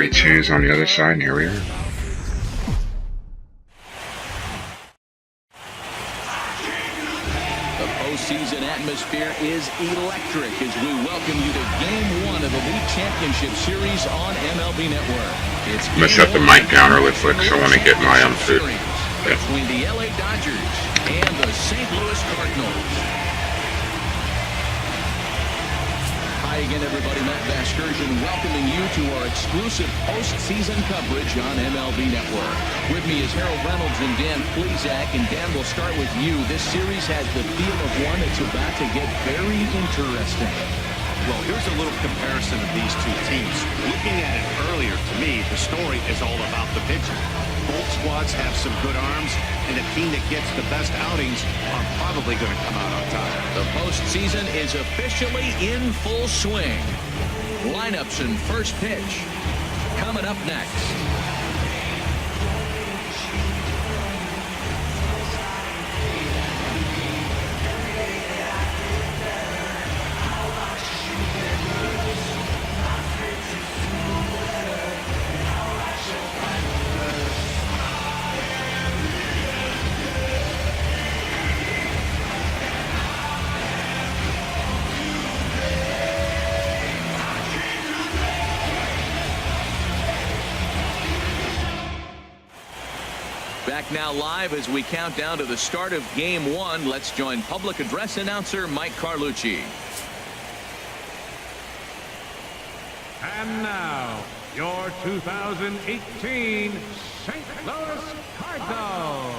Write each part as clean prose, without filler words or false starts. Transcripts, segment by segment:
3-2s on the other side, and here we are. The postseason atmosphere is electric as we welcome you to Game 1 of the League Championship Series on MLB Network. I'm going to set the mic down really quick so I want to get my food. Between the LA Dodgers and the St. Louis Cardinals. Hi again, everybody. Matt Vasgersian welcoming you to our exclusive postseason coverage on MLB Network. With me is Harold Reynolds and Dan Plesac. And Dan, we'll start with you. This series has the feel of one that's about to get very interesting. Well, here's a little comparison of these two teams. Looking at it earlier, to me, the story is all about the pitching. Both squads have some good arms, and the team that gets the best outings are probably going to come out on top. The postseason is officially in full swing. Lineups and first pitch coming up next. Back now live as we count down to the start of Game 1. Let's join public address announcer Mike Carlucci. And now, your 2018 St. Louis Cardinals.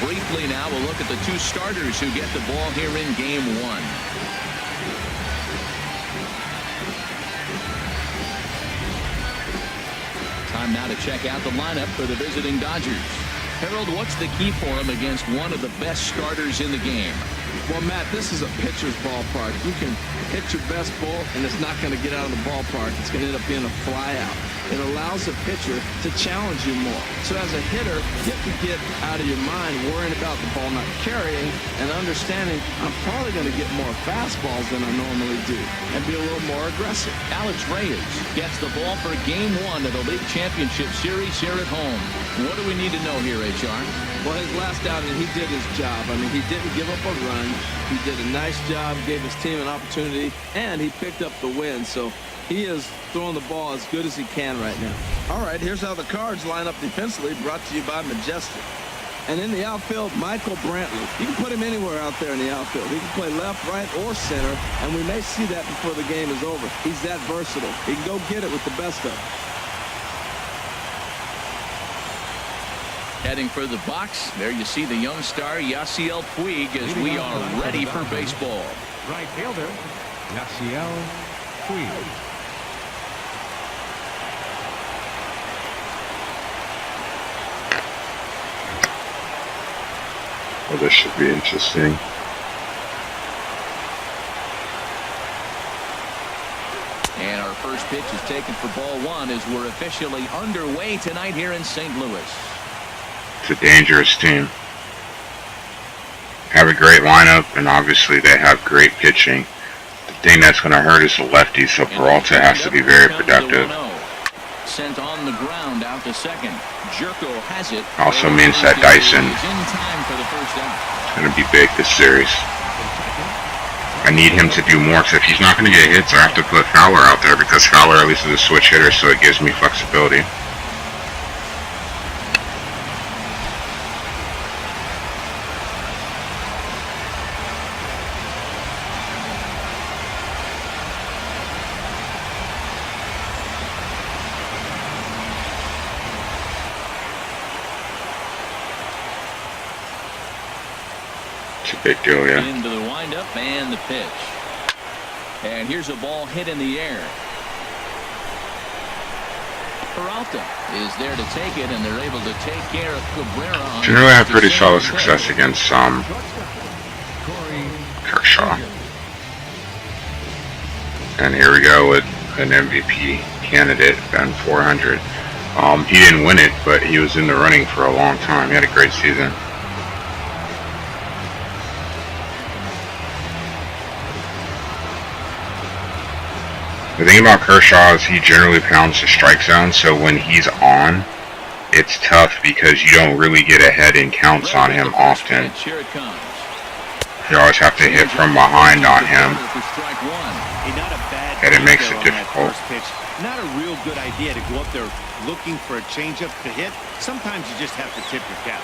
Briefly now, we'll look at the two starters who get the ball here in Game 1. Time now to check out the lineup for the visiting Dodgers. Harold, what's the key for him against one of the best starters in the game? Well, Matt, this is a pitcher's ballpark. You can hit your best ball, and it's not going to get out of the ballpark. It's going to end up being a flyout. It allows a pitcher to challenge you more. So as a hitter, you have to get out of your mind worrying about the ball not carrying and understanding I'm probably going to get more fastballs than I normally do and be a little more aggressive. Alex Reyes gets the ball for Game 1 of the League Championship Series here at home. What do we need to know here, HR? Well, his last outing, he did his job. I mean, he didn't give up a run. He did a nice job, gave his team an opportunity, and he picked up the win. So he is throwing the ball as good as he can right now. All right, here's how the Cards line up defensively, brought to you by Majestic. And in the outfield, Michael Brantley. You can put him anywhere out there in the outfield. He can play left, right, or center, and we may see that before the game is over. He's that versatile. He can go get it with the best of them. Heading for the box, there you see the young star Yasiel Puig as we are ready for baseball. Right fielder, Yasiel Puig. Well, this should be interesting. And our first pitch is taken for ball 1 as we're officially underway tonight here in St. Louis. It's a dangerous team. Have a great lineup, and obviously they have great pitching. The thing that's going to hurt is the lefties, so Peralta has to be very productive. Sent on the ground out to second. Jerko has it. Also means that Dyson is in time for the first out. is going to be big this series. I need him to do more, because if he's not going to get hits, I have to put Fowler out there, because Fowler at least is a switch hitter, so it gives me flexibility. It's a big deal, yeah. Into the windup and the pitch. And here's a ball hit in the air. Peralta is there to take it, and they're able to take care of Cabrera. Generally had pretty solid success against Kershaw. And here we go with an MVP candidate, Ben 400. He didn't win it, but he was in the running for a long time. He had a great season. The thing about Kershaw is he generally pounds the strike zone, so when he's on, it's tough because you don't really get ahead in counts on him often. You always have to hit from behind on him, and it makes it difficult. Not a real good idea to go up there looking for a changeup to hit. Sometimes you just have to tip your cap.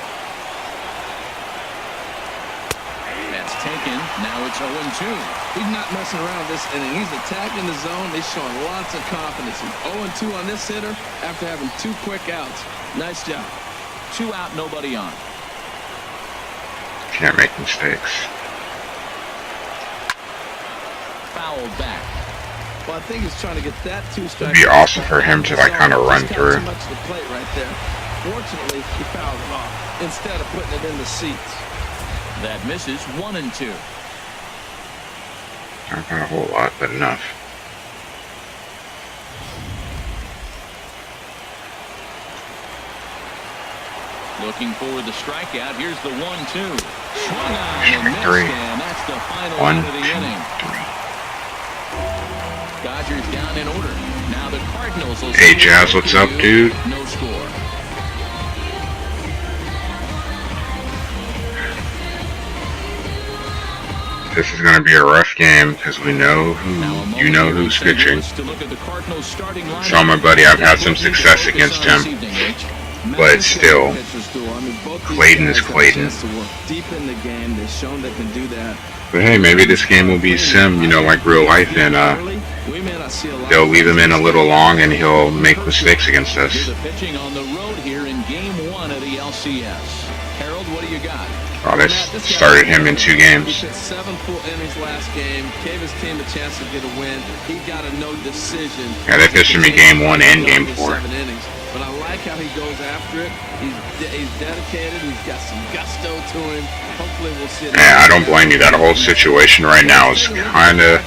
That's taken. Now it's 0-2. He's not messing around this inning. He's attacking the zone. He's showing lots of confidence. He's 0-2 on this hitter after having 2 quick outs. Nice job. 2 out, nobody on. Can't make mistakes. Fouled back. Well, I think he's trying to get that 2 strikes. It'd be awesome for him to like kind of run through. Too much to the plate right there. Fortunately, he fouled it off instead of putting it in the seats. That misses. 1-2. Not a whole lot, but enough. Looking for the strikeout. Here's the 1-2. Swung on and missed, and that's the final out of the inning. Dodgers down in order. Now the Cardinals will. Hey Jazz, what's up, dude? No score. This is going to be a rough game because we know who, you know who's pitching. So my buddy, I've had some success against him, but still, Clayton is Clayton. Deep in the game, they've shown they can do that. But hey, maybe this game will be sim, you know, like real life, and they'll leave him in a little long, and he'll make mistakes against us. The pitching on the road here in Game 1 of the LCS. Harold, what do you got? Oh, they started him in 2 games. He pitched 7 full innings last game, gave his team a chance to get a win. He got a no decision. Yeah, they pitched him in Game 1 and Game 4. 7 innings. But I like how he goes after it. He's dedicated. He's got some gusto to him. Hopefully we'll see it. Yeah, I don't blame you. That whole situation right now is kind of,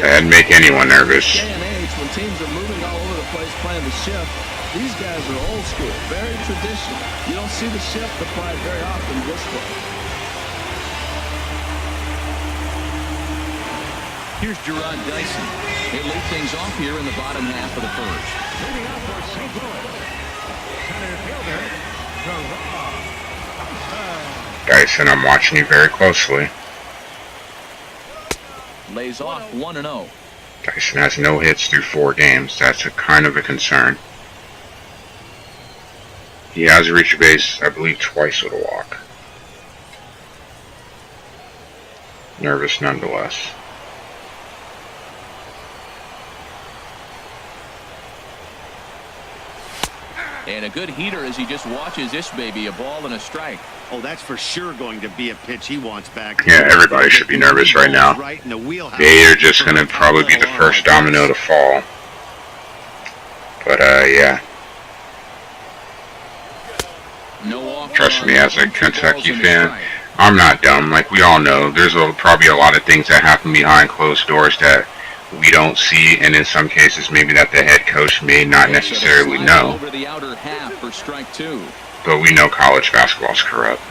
that'd make anyone nervous. When teams are moving all over the place playing the shift, these guys are old school, very traditional. You don't see the shift applied very often this way. Here's Gerard Dyson. They lead things off here in the bottom half of the first. Leading off for St. Louis, center fielder, Gerard. Dyson, I'm watching you very closely. Lays off 1-0. Dyson has no hits through 4 games. That's a kind of a concern. He has reached base, I believe, twice with a walk. Nervous nonetheless. And a good heater as he just watches this baby, a ball and a strike. Oh, that's for sure going to be a pitch he wants back. Yeah, everybody should be nervous right now. They are just going to probably be the first domino to fall. But, yeah. Trust me, as a Kentucky fan, I'm not dumb. Like, we all know, there's probably a lot of things that happen behind closed doors that we don't see, and in some cases maybe that the head coach may not necessarily know. But we know college basketball is corrupt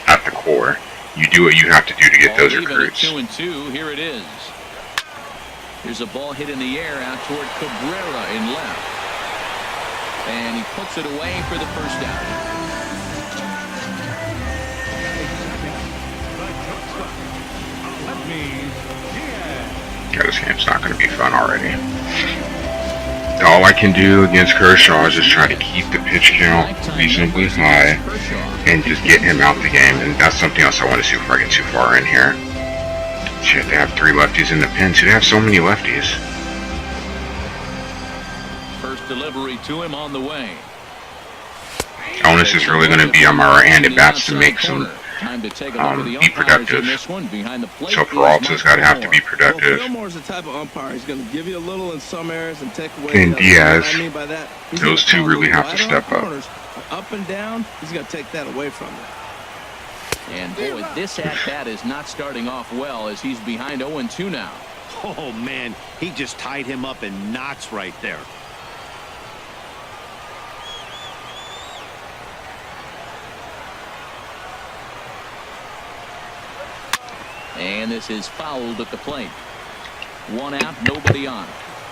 at the core. You do what you have to do to get those recruits. 2-2, here it is. Here's a ball hit in the air out toward Cabrera in left. And he puts it away for the first out. Yeah, this game's not going to be fun already. All I can do against Kershaw is just try to keep the pitch count reasonably high and just get him out the game. And that's something else I want to see before I get too far in here. Shit, they have 3 lefties in the pen. Should they have so many lefties? First delivery to him on the way. Onus is really going to be on my right-handed bats to make some be productive. So Peralta's got to have to be productive. Gilmore's the type of umpire. He's going to give you a little in some areas and take away. And Diaz, what I mean by that, those two really have to step up. Up and down, he's going to take that away from you. And boy, this at-bat is not starting off well as he's behind 0-2 now. Oh man, he just tied him up in knots right there. And this is fouled at the plate. 1 out, nobody on.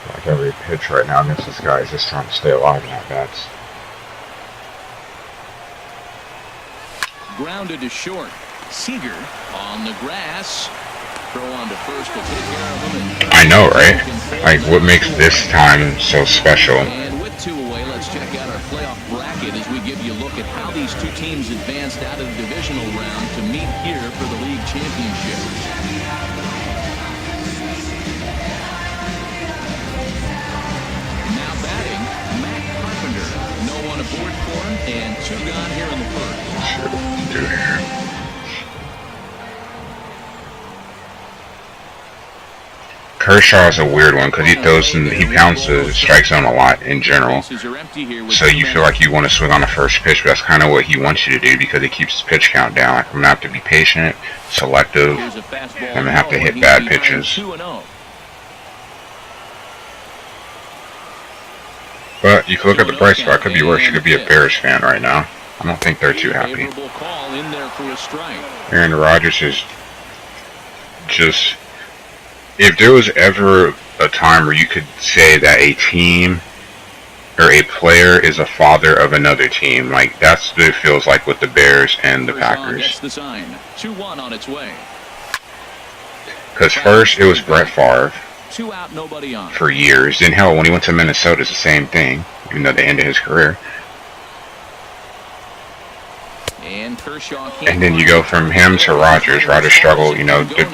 Like every pitch right now against this guy is just trying to stay alive in at bats. Grounded to short. Seager on the grass. Throw on to first to take care of him. I know, right? Like, what makes this time so special? And with 2 away, let's check out our playoff bracket as we give you a look at how these 2 teams advanced out of the divisional round to meet here for the league championship. Now batting, Matt Carpenter. No one aboard for him, and 2 gone here in the first. Dude. Kershaw is a weird one because he pounds the strike zone a lot in general. So you feel like you want to swing on the first pitch, but that's kind of what he wants you to do because it keeps his pitch count down. Like, I'm going to have to be patient, selective. I'm going to have to hit bad pitches. But you can look at the bright spot. It could be worse. You could be a Bears fan right now. I don't think they're too happy. Aaron Rodgers is just... If there was ever a time where you could say that a team or a player is a father of another team, like that's what it feels like with the Bears and the Packers. Because first it was Brett Favre for years. Then hell, when he went to Minnesota, it's the same thing, even though they ended his career. And Kershaw, and then you go from him to Rodgers. Rodgers struggled, to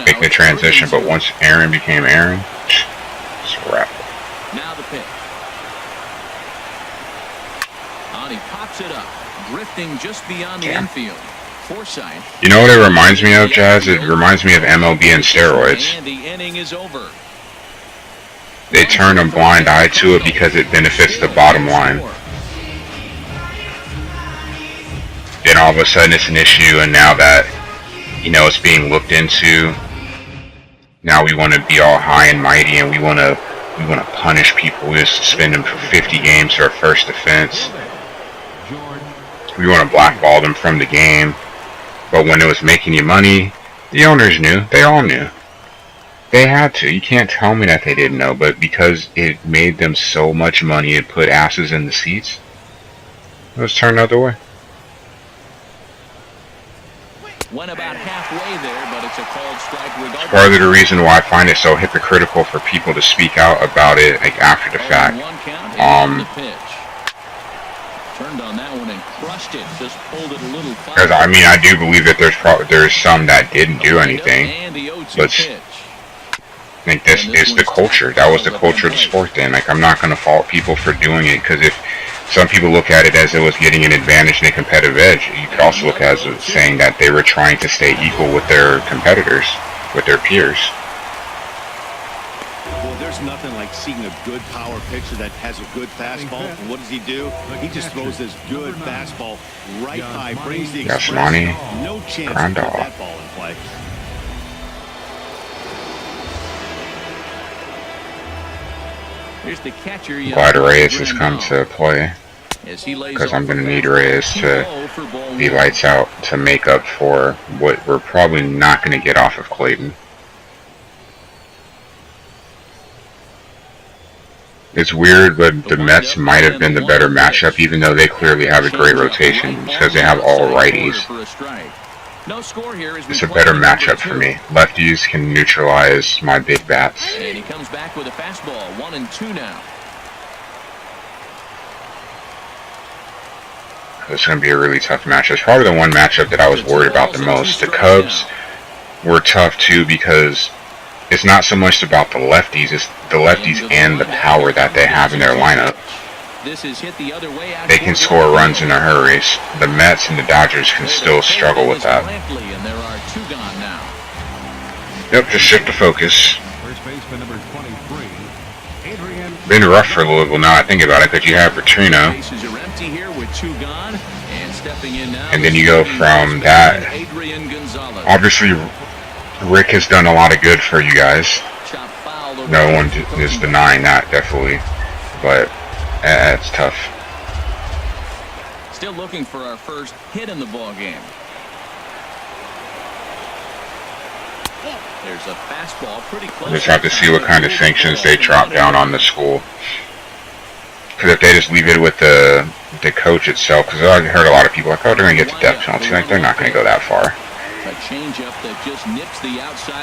make the transition, but once Aaron became Aaron, it's a wrap. Now the pitch. On, he pops it up, drifting just beyond the infield. Forsythe. You know what it reminds me of, Jazz? It reminds me of MLB and steroids. And the inning is over. They turn a blind eye to it because it benefits the bottom line. Then all of a sudden it's an issue, and now that, it's being looked into, now we want to be all high and mighty, and we want to punish people. We suspend them for 50 games for a first offense. We want to blackball them from the game. But when it was making you money, the owners knew. They all knew. They had to. You can't tell me that they didn't know, but because it made them so much money, it put asses in the seats, it was turned the other way. Went about halfway there, but it's a called strike regardless. It's part of the reason why I find it so hypocritical for people to speak out about it like after the fact. The pitch. Turned on that one and crushed it. Just pulled it a little far. Because I do believe that there's some that didn't do anything, but I think this is the culture. That was the culture of the sport then. Like, I'm not going to fault people for doing it, because if some people look at it as it was getting an advantage and a competitive edge, you could also look at it as saying that they were trying to stay equal with their competitors, with their peers. Well, there's nothing like seeing a good power pitcher that has a good fastball. And what does he do? He just throws this good fastball right by, brings the express. Money. No chance to put that ball in play. Here's the catcher. Glad Reyes has come to play, because I'm going to need Reyes to be lights out to make up for what we're probably not going to get off of Clayton. It's weird, but the Mets might have been the better matchup, even though they clearly have a great rotation, because they have all righties. It's a better matchup for me. Lefties can neutralize my big bats. And he comes back with a fastball. 1-2 now. It's going to be a really tough matchup. It's probably the one matchup that I was worried about the most. The Cubs were tough too, because it's not so much about the lefties, it's the lefties and the power that they have in their lineup. They can score runs in a hurry. The Mets and the Dodgers can still struggle with that. Yep, just shift the focus. Been rough for Louisville now I think about it, because you have Petrino. And then you go from that. Obviously, Rick has done a lot of good for you guys. No one is denying that, definitely. But it's tough. Still looking for our first hit in the ball game. There's a fastball pretty close. We'll just have to see what kind of sanctions they drop down on the school. Because if they just leave it with the coach itself, because I heard a lot of people like, oh, they're going to get the death penalty. Like, they're not going to go that far.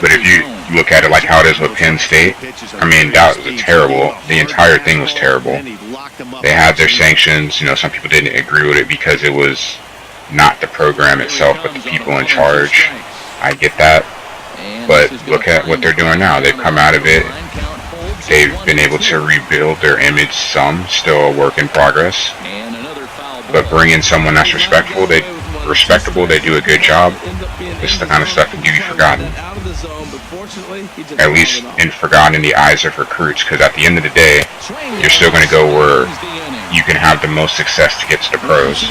But if you look at it like how it is with Penn State, I mean, that was terrible. The entire thing was terrible. They had their sanctions. You know, some people didn't agree with it because it was not the program itself, but the people in charge. I get that. But look at what they're doing now. They've come out of it. They've been able to rebuild their image some, still a work in progress. But bring in someone that's respectable, they do a good job. This is the kind of stuff that can be forgotten. At least forgotten in the eyes of recruits, because at the end of the day, you're still going to go where you can have the most success to get to the pros.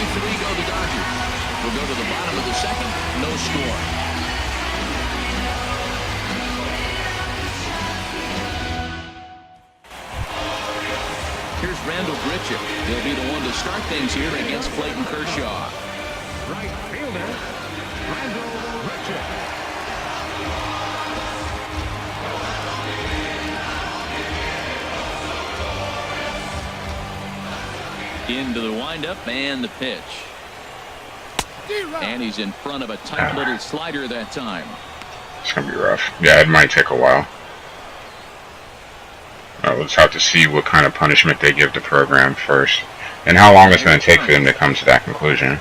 He'll be the one to start things here against Clayton Kershaw. Right fielder, Randall Richard. Into the windup and the pitch. And he's in front of a tight little slider that time. It's going to be rough. Yeah, it might take a while. We'll just have to see what kind of punishment they give the program first, and how long it's going to take for them to come to that conclusion.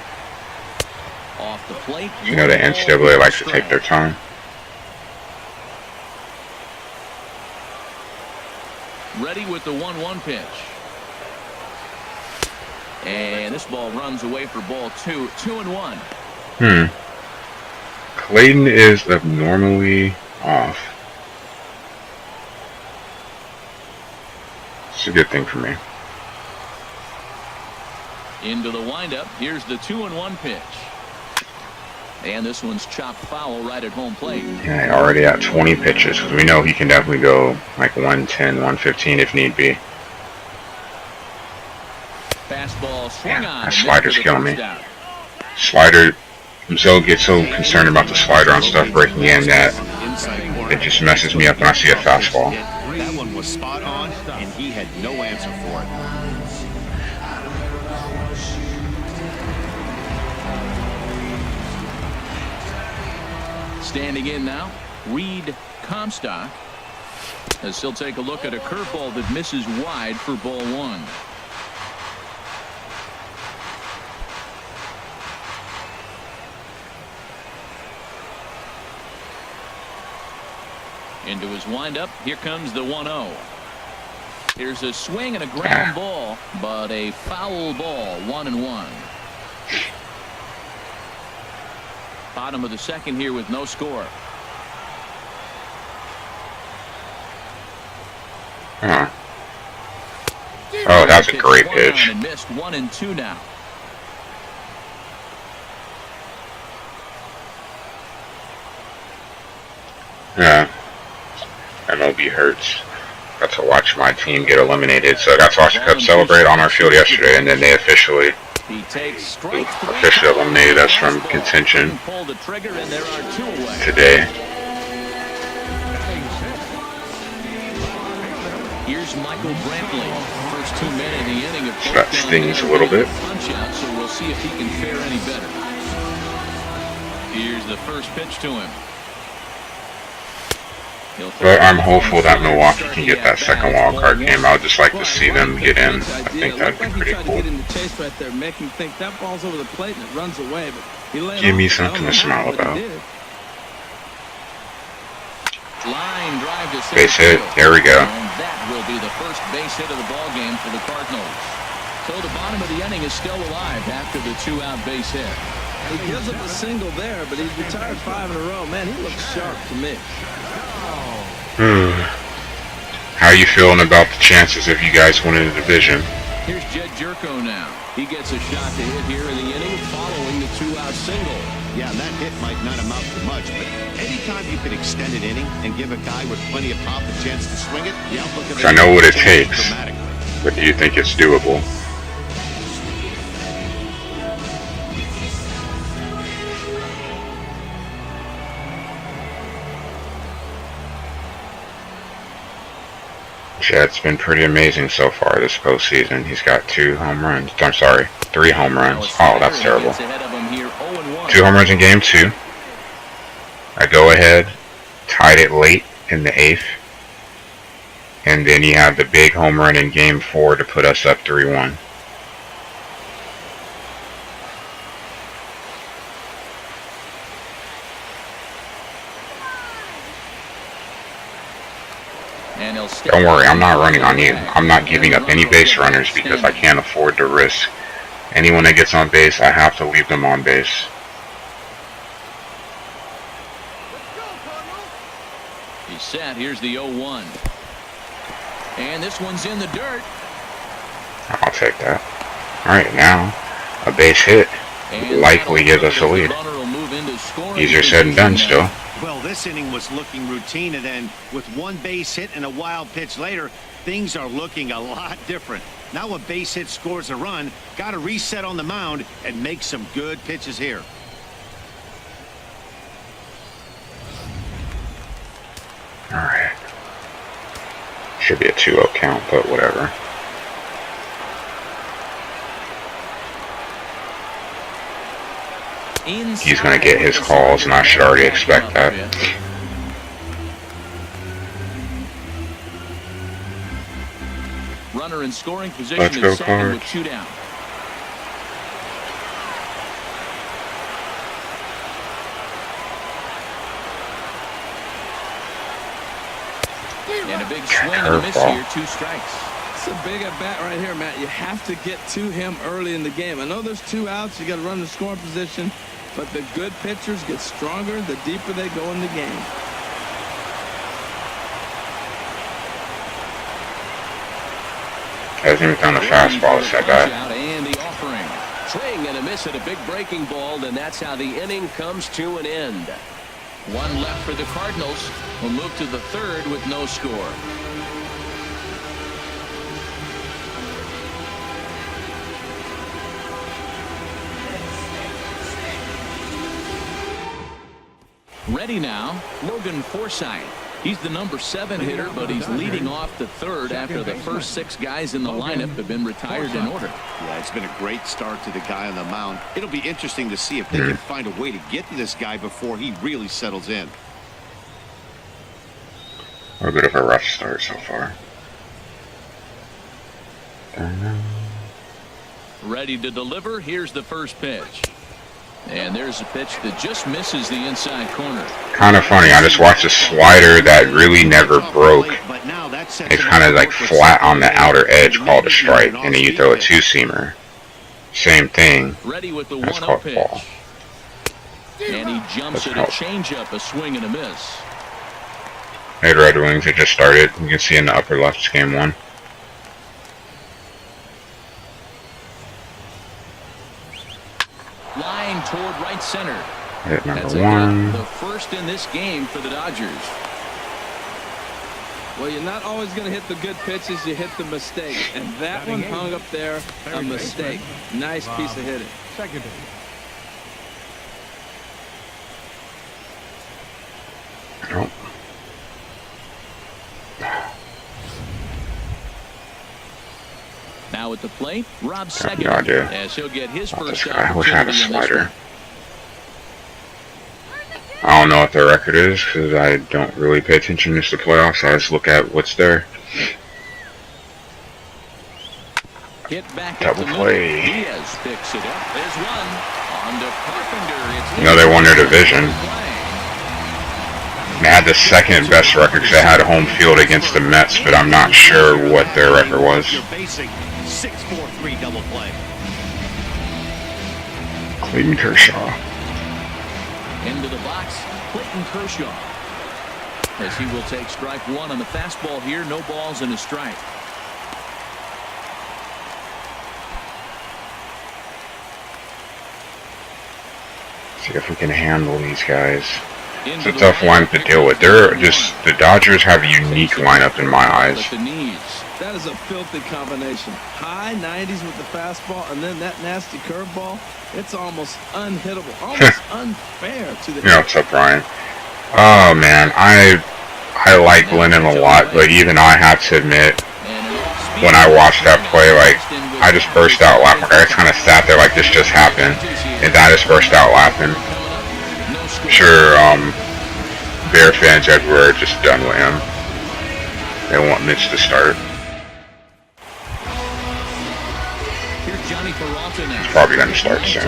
Off the plate, you know, the NCAA likes to take their time. Ready with the 1-1 pitch. And this ball runs away for ball 2. 2-1. Clayton is abnormally off. It's a good thing for me. Into the windup. Here's the 2-1 pitch. And this one's chopped foul right at home plate. Yeah, already at 20 pitches, because we know he can definitely go like 110, 115 if need be. Fastball swung on. That slider's killing me. Slider, I'm get so concerned about the slider on stuff breaking in that it just messes me up when I see a fastball. That one was spot on, and he had no answer for it. Standing in now, Reed Comstock, as he'll take a look at a curveball that misses wide for ball 1. Into his windup. Here comes the 1-0. Here's a swing and a ground ball, but a foul ball. 1-1. Bottom of the second here with no score. Oh, that's a great pitch. And missed 1-2 now. Yeah. MLB hurts. Got to watch my team get eliminated, so I got to watch the Cubs celebrate on our field yesterday, and then they officially eliminated us from contention today. Here's Michael Brantley. First 2 men in the inning. So that stings a little bit. So we'll see if he can fare any better. Here's the first pitch to him. But I'm hopeful that Milwaukee can get that second wild card game. I would just like to see them get in. I think that'd be pretty cool. Give me something to smile about. Base hit. There we go. And that will be the first base hit of the ball game for the Cardinals. So the bottom of the inning is still alive after the 2-out base hit. He gives up a single there, but he's retired 5 in a row. Man, he looks sharp to me. How are you feeling about the chances if you guys win in the division? Here's Jed Jerko now. He gets a shot to hit here in the inning following the 2-out single. Yeah, that hit might not amount to much, but anytime you can extend an inning and give a guy with plenty of pop a chance to swing it, the outlook of it. I know what it takes, but do you think it's doable? Yeah, it's been pretty amazing so far this postseason. He's got 2 home runs. I'm sorry, 3 home runs. Oh, that's terrible. 2 home runs in game 2. I go ahead, tied it late in the 8th. And then you have the big home run in game 4 to put us up 3-1. Don't worry, I'm not running on you. I'm not giving up any base runners because I can't afford to risk. Anyone that gets on base, I have to leave them on base. He's set. Here's the 0-1. And this one's in the dirt. I'll take that. Alright, now a base hit likely gives us a lead. Easier said than done still. Well, this inning was looking routine, and then with 1 base hit and a wild pitch later, things are looking a lot different. Now a base hit scores a run, got to reset on the mound and make some good pitches here. Alright. Should be a 2-0 count, but whatever. He's going to get his calls, and I should already expect that. Runner in scoring position. Let's go, is second with Cards. 2 down. And a big swing and a miss here. 2 strikes. It's a big at bat right here, Matt. You have to get to him early in the game. I know there's 2 outs. You got to run the scoring position. But the good pitchers get stronger the deeper they go in the game. Hasn't even done a fastball to set that. And the offering. Swing and a miss at a big breaking ball, and that's how the inning comes to an end. 1 left for the Cardinals. We'll move to the 3rd with no score. Ready now, Logan Forsythe. He's the number 7 hitter, but he's leading off the 3rd after the first 6 guys in the lineup have been retired in order. Yeah, it's been a great start to the guy on the mound. It'll be interesting to see if they can find a way to get to this guy before he really settles in. A bit of a rough start so far. Ready to deliver. Here's the first pitch. And there's a pitch that just misses the inside corner. Kind of funny. I just watched a slider that really never broke. It's kind of like flat on the outer edge, called a strike, and then you throw a 2-seamer. Same thing. Ready with the That's 1-0 called pitch. ball. And he jumps at a changeup, a swing and a miss. Hey, Red Wings, it just started. You can see in the upper left, game 1. Line toward right center. Hit number That's 1. the first in this game for the Dodgers. Well, you're not always going to hit the good pitches. You hit the mistake. And that one hung up there, a mistake. Nice piece of hitting. Second. Nope. Now at the plate, Rob Second, no idea. as he'll get his Not first this guy. I wish I had a opportunity in this slider. one. I don't know what their record is because I don't really pay attention to the playoffs. I just look at what's there. Hit back Double at the play. middle. Reyes picks it up. There's one. On to Carpenter. It's You know they won their division. They had the 2nd best record because they had a home field against the Mets, but I'm not sure what their record was. Your basic 6-4-3 double play. Clayton Kershaw. Into the box, Clayton Kershaw. As he will take strike 1 on the fastball here. No balls and a strike. See if we can handle these guys. It's a tough lineup to deal with. They're just, the Dodgers have a unique lineup in my eyes. But the knees. That is a filthy combination. High 90s with the fastball, and then that nasty curveball. It's almost unhittable, almost unfair to the. You know what's up, Brian? Oh man, I I like Lennon a lot, but even I have to admit, when I watched that play, like, I just burst out laughing. I just kind of sat there like this just happened, and I just burst out laughing. Sure, Bear fans everywhere are just done with him. They want Mitch to start. He's probably going to start soon.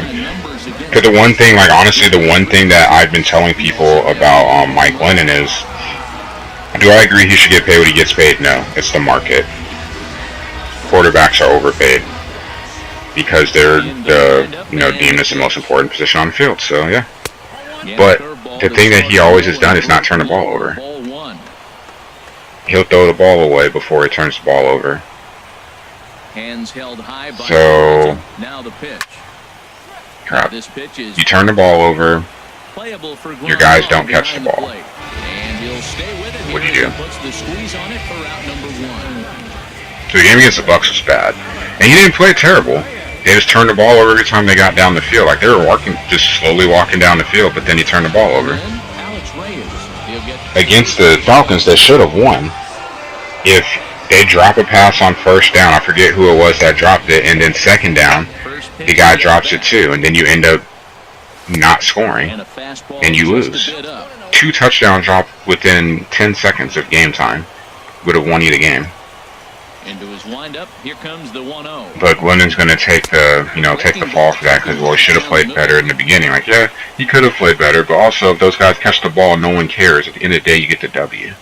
Because the one thing, like, honestly, the one thing that I've been telling people about Mike Lennon is, do I agree he should get paid what he gets paid? No, it's the market. Quarterbacks are overpaid because they're deemed as the most important position on the field. So yeah, but the thing that he always has done is not turn the ball over. He'll throw the ball away before he turns the ball over. Hands held high by So now the pitch. Crap. This pitch is You turn the ball over. playable for Your guys don't catch the ball. And he'll stay with it. What do you do? Puts the squeeze on it for route number 1. So the game against the Bucs was bad, and he didn't play terrible. They just turned the ball over every time they got down the field. Like, they were just slowly walking down the field, but then he turned the ball over. Against the Falcons, they should have won. If they drop a pass on first down, I forget who it was that dropped it, and then second down, the guy drops it too, and then you end up not scoring, and you lose. 2 touchdowns dropped within 10 seconds of game time would have won you the game. Into his windup, here comes the 1-0. But Lennon's going to take the fall for that because, well, he should have played better in the beginning. Like, yeah, he could have played better, but also if those guys catch the ball, no one cares. At the end of the day, you get the W.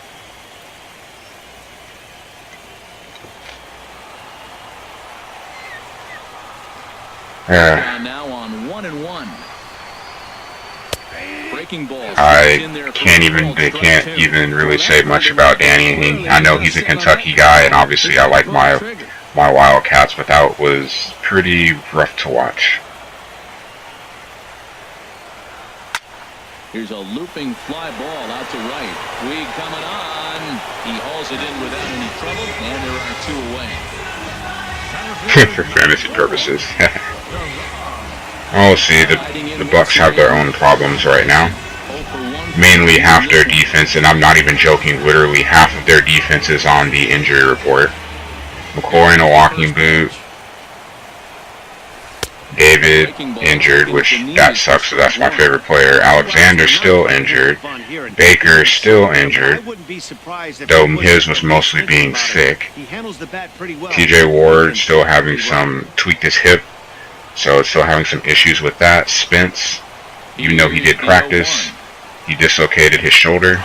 Now on 1-1. They can't even really say much about Danny. I know he's a Kentucky guy, and obviously I like my Wildcats, but that was pretty rough to watch. Here's a looping fly ball out to right. Weed coming on. He hauls it in without any trouble, and there are 2 away. For fantasy purposes. Oh, see, the Bucs have their own problems right now. Mainly half their defense, and I'm not even joking, literally half of their defense is on the injury report. McCoy in a walking boot. David injured, which that sucks, so that's my favorite player. Alexander still injured. Baker still injured, though his was mostly being sick. TJ Ward still having tweaked his hip, so it's still having some issues with that. Spence, even though he did practice, he dislocated his shoulder.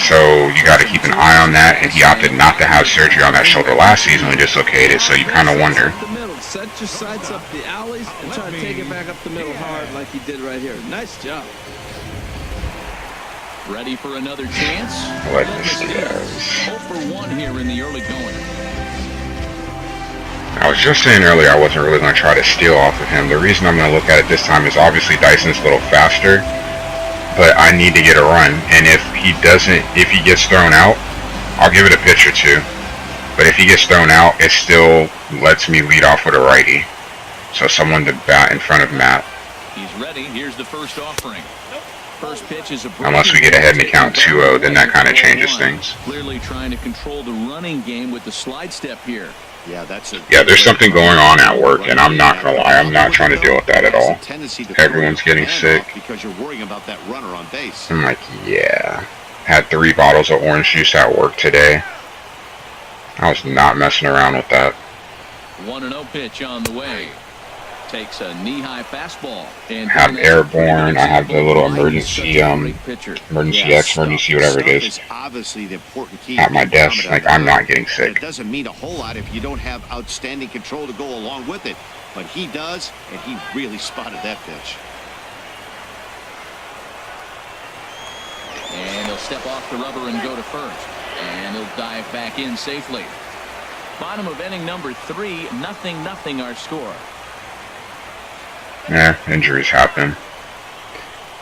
So you got to keep an eye on that, and he opted not to have surgery on that shoulder last season when he dislocated, so you kind of wonder. Set your sights up the alleys and try to take it back up the middle hard like he did right here. Nice job. Ready for another chance? I like this, guys. 0 for 1 here in the early going. I was just saying earlier I wasn't really going to try to steal off of him. The reason I'm going to look at it this time is obviously Dyson's a little faster, but I need to get a run. And if he gets thrown out, I'll give it a pitch or 2. But if he gets thrown out, it still lets me lead off with a righty. So someone to bat in front of Matt. He's ready. Here's the first offering. First pitch is unless we get ahead in the count 2-0, then that kind of changes things. Clearly trying to control the running game with the slide step here. Yeah, there's something going on at work, and I'm not gonna lie, I'm not trying to deal with that at all. Everyone's getting sick. Because you're worrying about that runner on base. I'm like, yeah. Had 3 bottles of orange juice at work today. I was not messing around with that. 1-0 pitch on the way. Takes a knee-high fastball. And have airborne. I have the little emergency emergency whatever it is, at my desk. Like, I'm not getting sick. It doesn't mean a whole lot if you don't have outstanding control to go along with it, but he does, and he really spotted that pitch. And he'll step off the rubber and go to first, and he'll dive back in safely. Bottom of inning number 3, 0-0 our score. Yeah, injuries happen.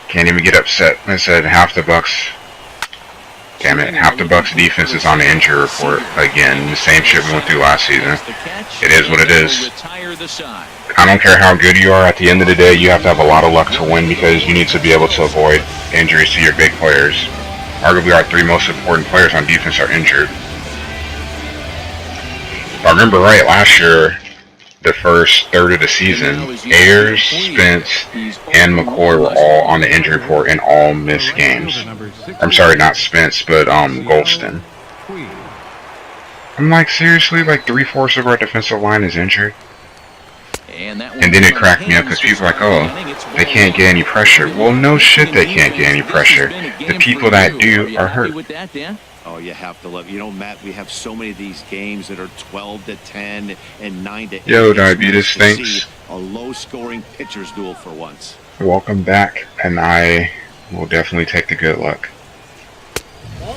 Can't even get upset. I said half the Bucs Damn it, half the Bucks defense is on the injury report. Again, the same shit we went through last season. It is what it is. I don't care how good you are, at the end of the day, you have to have a lot of luck to win because you need to be able to avoid injuries to your big players. Arguably our 3 most important players on defense are injured. If I remember right, last year, the first third of the season, Ayers, Spence, and McCoy were all on the injury report and all missed games. I'm sorry, not Spence, but Golston. I'm like, seriously? Like 3/4 of our defensive line is injured? And then it cracked me up because people are like, oh, they can't get any pressure. Well, no shit they can't get any pressure. The people that do are hurt. Oh, you have to love. You know, Matt, we have so many of these games that are 12-10 and 9-8. Yo, Diabetes, thanks. A low-scoring pitcher's duel for once. Welcome back, and I will definitely take the good luck.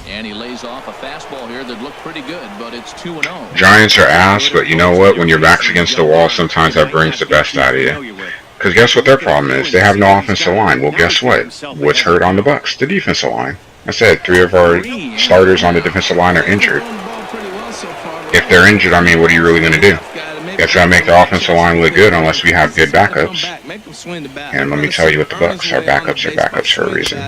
And he lays off a fastball here that looked pretty good, but it's 2-0. Giants are ass, but you know what? When your back's against the wall, sometimes that brings the best out of you. Because guess what their problem is? They have no offensive line. Well, guess what? What's hurt on the Bucks? The defensive line. I said 3 of our starters on the defensive line are injured. If they're injured, I mean, what are you really going to do? You have to make the offensive line look good unless we have good backups. And let me tell you what the Bucks, our backups are backups for a reason.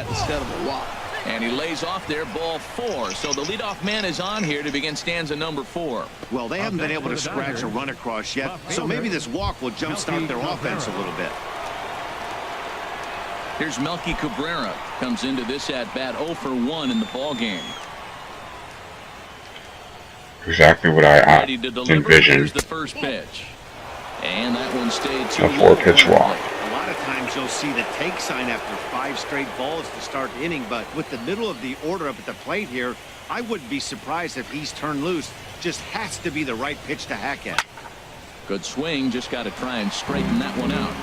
And he lays off there, ball 4. So the leadoff man is on here to begin stanza number 4. Well, they haven't been able to scratch a run across yet, so maybe this walk will jumpstart their offense a little bit. Here's Melky Cabrera. Comes into this at-bat 0 for 1 in the ballgame. Exactly what I envisioned. The first pitch. And that one stayed a 4-pitch walk. A lot of times you'll see the take sign after 5 straight balls to start the inning, but with the middle of the order up at the plate here, I wouldn't be surprised if he's turned loose. Just has to be the right pitch to hack at. Good swing. Just got to try and straighten that one out.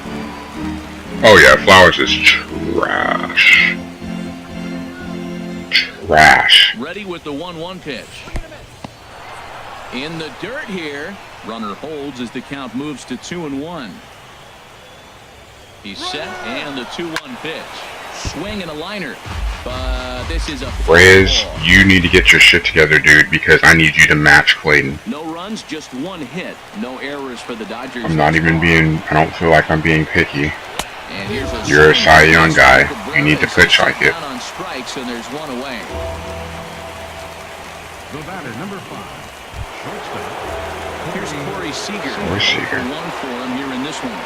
Oh yeah, Flowers is trash. Trash. Ready with the 1-1 pitch. In the dirt here. Runner holds as the count moves to 2-1. He's set, and the 2-1 pitch. Swing and a liner. But this is a Reyes, you need to get your shit together, dude, because I need you to match Clayton. No runs, just 1 hit. No errors for the Dodgers. I'm not even being, I don't feel like I'm being picky. And here's a You're a Cy Young guy. You need to pitch like it. On strikes, and there's 1 away. The batter, number 5, shortstop. Here's Corey Seager. Corey Seager. 1 for him here in this one.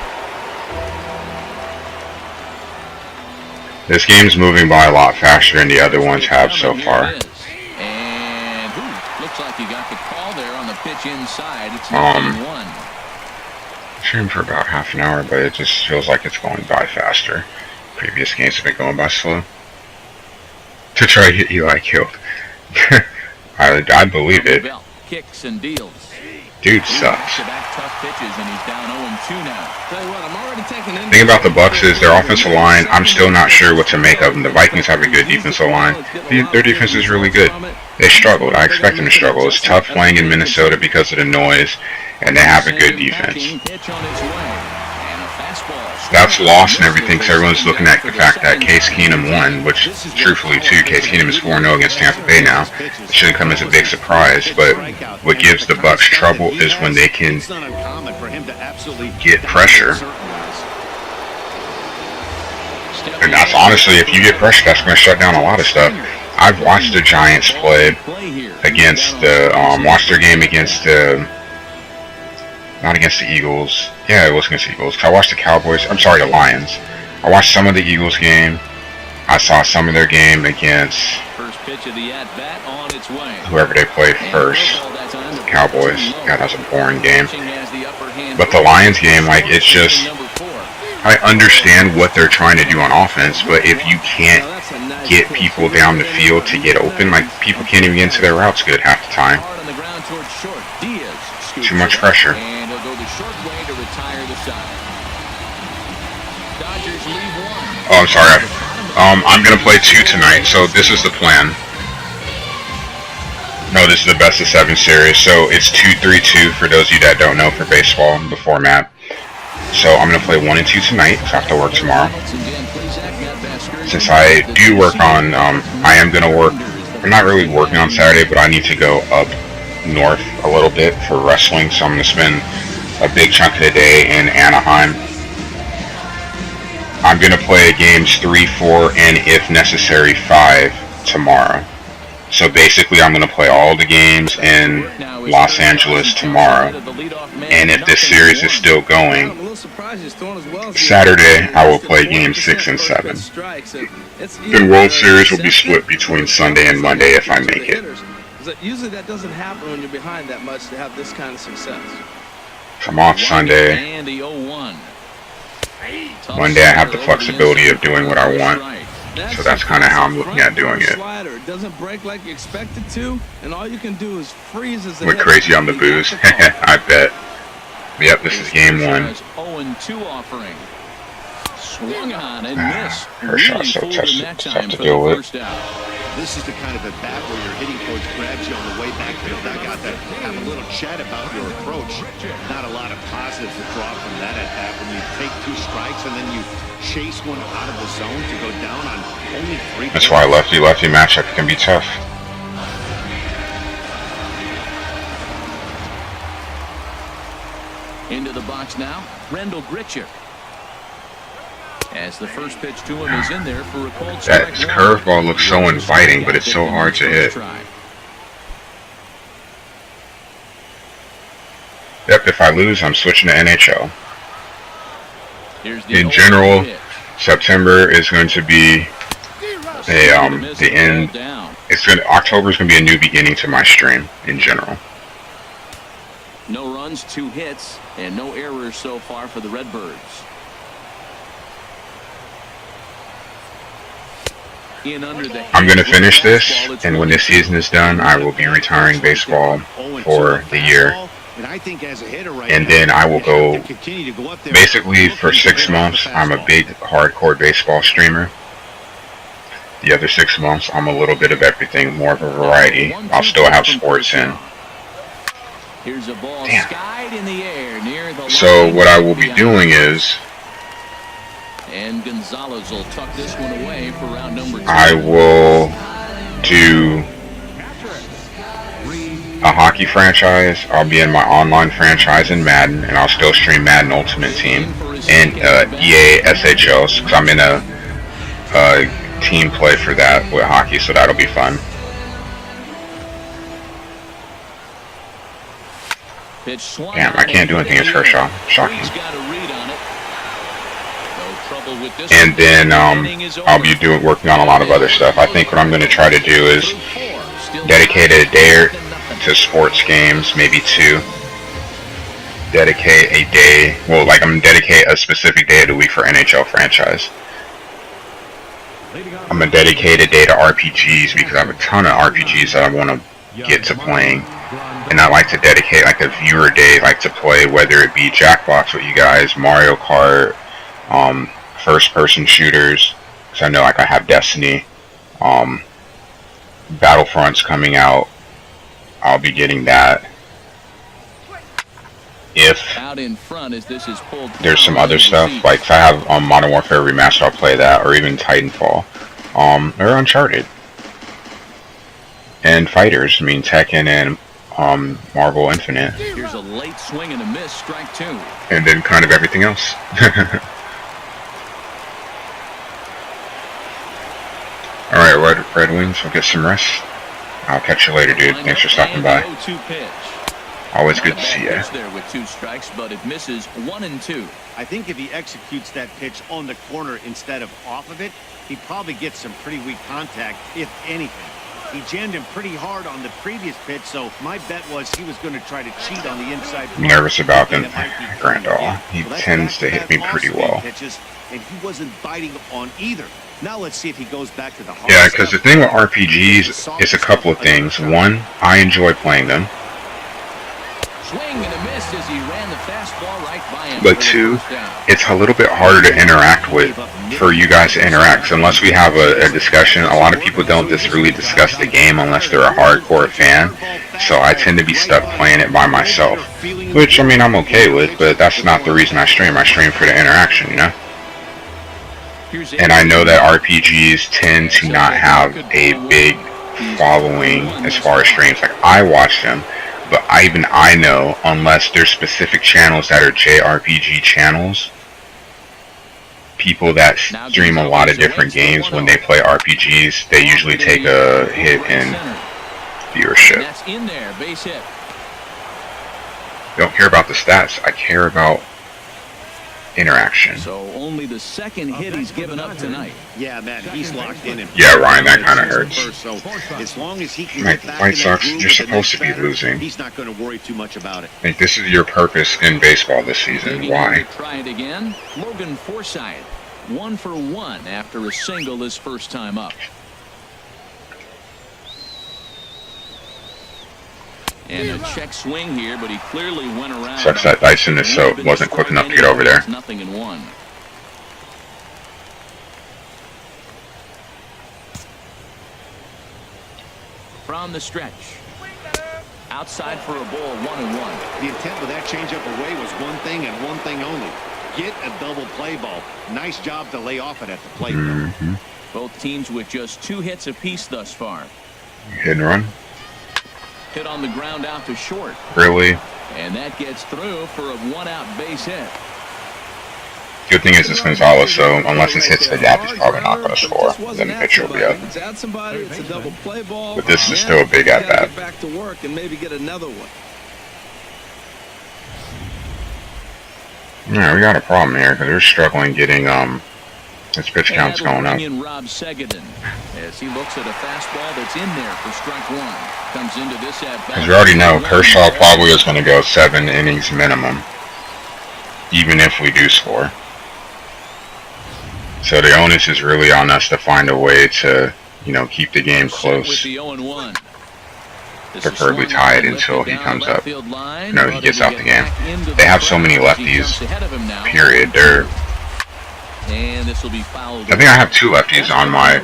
This game's moving by a lot faster than the other ones have so far. And looks like he got the call there on the pitch inside. It's 1. Stream for about half an hour, but it just feels like it's going by faster. Previous games have been going by slow. To try to get Eli killed. I believe it. Kicks and deals. Dude sucks. Tough pitches, and he's down 0-2 now. Tell you what, I'm already taking in. The thing about the Bucks is their offensive line, I'm still not sure what to make of them. The Vikings have a good defensive line. Their defense is really good. They struggled. I expect them to struggle. It's tough playing in Minnesota because of the noise, and they have a good defense. That's lost and everything, because everyone's looking at the fact that Case Keenum won, which, truthfully, too, Case Keenum is 4-0 against Tampa Bay now. It shouldn't come as a big surprise, but what gives the Bucks trouble is when they can get pressure. And that's honestly, if you get pressure, that's going to shut down a lot of stuff. I've watched the Giants play against watched their game against not against the Eagles. Yeah, it was against the Eagles. I watched the Cowboys. I'm sorry, the Lions. I watched some of the Eagles game. I saw some of their game against whoever they played first. The Cowboys. God, that was a boring game. But the Lions game, like, it's just, I understand what they're trying to do on offense, but if you can't get people down the field to get open, like, people can't even get into their routes good half the time. Too much pressure. And he'll go the short way to retire the side. Dodgers leave 1. Oh, I'm sorry. I'm going to play 2 tonight, so this is the plan. No, this is the best of 7 series, so it's 2-3-2 for those of you that don't know for baseball, the format. So I'm going to play 1 and 2 tonight, so I have to work tomorrow. Since I do work on, I am going to work I'm not really working on Saturday, but I need to go up north a little bit for wrestling, so I'm going to spend a big chunk of the day in Anaheim. I'm going to play games 3, 4, and if necessary 5 tomorrow. So basically I'm going to play all the games in Los Angeles tomorrow. And if this series is still going, Saturday I will play games 6 and 7. The World Series will be split between Sunday and Monday if I make it. Usually that doesn't happen when you're behind that much to have this kind of success. I'm off Sunday. Monday I have the flexibility of doing what I want. So that's kind of how I'm looking at doing it. It doesn't break like you expect it to, and all you can do is freeze as Went crazy on the booze. I bet. Yep, this is game 1. 0-2 offering. Swung on and missed. Kershaw so tough to deal with. This is the kind of at bat where your hitting coach grabs you on the way back to the dugout to have a little chat about your approach. Not a lot of positives to draw from that at bat when you take 2 strikes and then you chase one out of the zone to go down on only 3. That's why lefty-lefty matchup can be tough. Into the box now, Rendell Gritcher. As the first pitch to him is in there for a cold strike. That curveball looks so inviting, but it's so hard to hit. Yep, if I lose, I'm switching to NHL. In general, September is going to be the end. October is going to be a new beginning to my stream in general. No runs, 2 hits, and no errors so far for the Redbirds. I'm going to finish this, and when this season is done, I will be retiring baseball for the year. And then I will go, basically for 6 months, I'm a big hardcore baseball streamer. The other 6 months, I'm a little bit of everything, more of a variety. I'll still have sports in. Damn. So what I will be doing is, and Gonzalez will tuck this one away for round number 2. I will do a hockey franchise. I'll be in my online franchise in Madden, and I'll still stream Madden Ultimate Team and EA SHLs, because I'm in a team play for that with hockey, so that'll be fun. Damn, I can't do anything against Kershaw. Shocking. And then I'll be working on a lot of other stuff. I think what I'm going to try to do is dedicate a day to sports games, maybe 2. Dedicate a day, well, like I'm going to dedicate a specific day of the week for NHL franchise. I'm going to dedicate a day to RPGs because I have a ton of RPGs that I want to get to playing. And I like to dedicate like a viewer day, like to play, whether it be Jackbox with you guys, Mario Kart, first-person shooters, because I know like I have Destiny, Battlefront's coming out. I'll be getting that. If there's some other stuff, like if I have Modern Warfare Remastered, I'll play that, or even Titanfall, or Uncharted, and fighters. I mean Tekken and Marvel Infinite. Here's a late swing and a miss, strike 2. And then kind of everything else. Alright, Red Wings, we'll get some rest. I'll catch you later, dude. Thanks for stopping by. Always good to see you. There with 2 strikes, but it misses 1 and 2. I think if he executes that pitch on the corner instead of off of it, he probably gets some pretty weak contact, if anything. He jammed him pretty hard on the previous pitch, so my bet was he was going to try to cheat on the inside. I'm nervous about him, Grandall. He tends to hit me pretty well. And he wasn't biting on either. Now let's see if he goes back to the hard. Yeah, because the thing with RPGs is a couple of things. One, I enjoy playing them. Swing and a miss as he ran the fastball right by him. But 2, it's a little bit harder to interact with, for you guys to interact. So unless we have a discussion, a lot of people don't just really discuss the game unless they're a hardcore fan. So I tend to be stuck playing it by myself, which I mean I'm okay with, but that's not the reason I stream. I stream for the interaction, you know. And I know that RPGs tend to not have a big following as far as streams. Like, I watch them, but I know, unless there's specific channels that are JRPG channels, people that stream a lot of different games, when they play RPGs, they usually take a hit in viewership. That's in there, base hit. Don't care about the stats. I care about interaction. So only the second hit he's given up tonight. Yeah, Matt, he's locked in. Yeah, Ryan, that kind of hurts. So as long as he can Like, get back White in that Sox, groove you're with the supposed to next be batter, losing. He's not going to worry too much about it. Like, this is your purpose in baseball this season. Taking Why? over to try it again. Logan Forsythe, 1 for 1 after a single his first time up. And a check swing here, but he clearly went around. Sucks that Dyson is wasn't quick enough to get over there. Nothing in 1. From the stretch. Outside for a ball, 1-1. The intent with that changeup away was one thing and one thing only. Get a double play ball. Nice job to lay off it at the plate. Both teams with just 2 hits apiece thus far. Hit and run? Hit on the ground out to short. Really? And that gets through for a 1-out base hit. Good thing is it's Gonzalez, so unless it hits the gap, he's probably not going to score. Then the pitcher will be up. But this is still a big at-bat. Back to work and maybe get another one. Yeah, we got a problem here because we're struggling getting this pitch count's going up. In Rob Segedin as he looks at a fastball that's in there for strike 1. Comes into this at bat. Because we already know Kershaw probably is going to go 7 innings minimum, even if we do score. So the onus is really on us to find a way to, you know, keep the game close. Preferably tie it until he comes up. No, he gets out the game. They have so many lefties, period. And this will be fouled. I think I have 2 lefties on my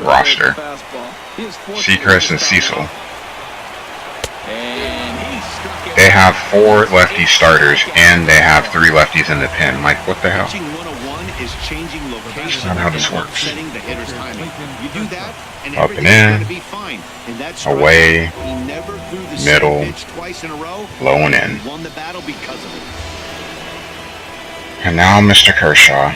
roster. Seacrest and Cecil. They have 4 lefty starters, and they have 3 lefties in the pen. Like, what the hell? Is changing location. That's not how this works. Setting the hitter's timing. You do that, and up and everything's going in, to be fine. And that's away, he never threw the middle, pitch twice in a row. low and in. He won the battle because of it. And now Mr. Kershaw.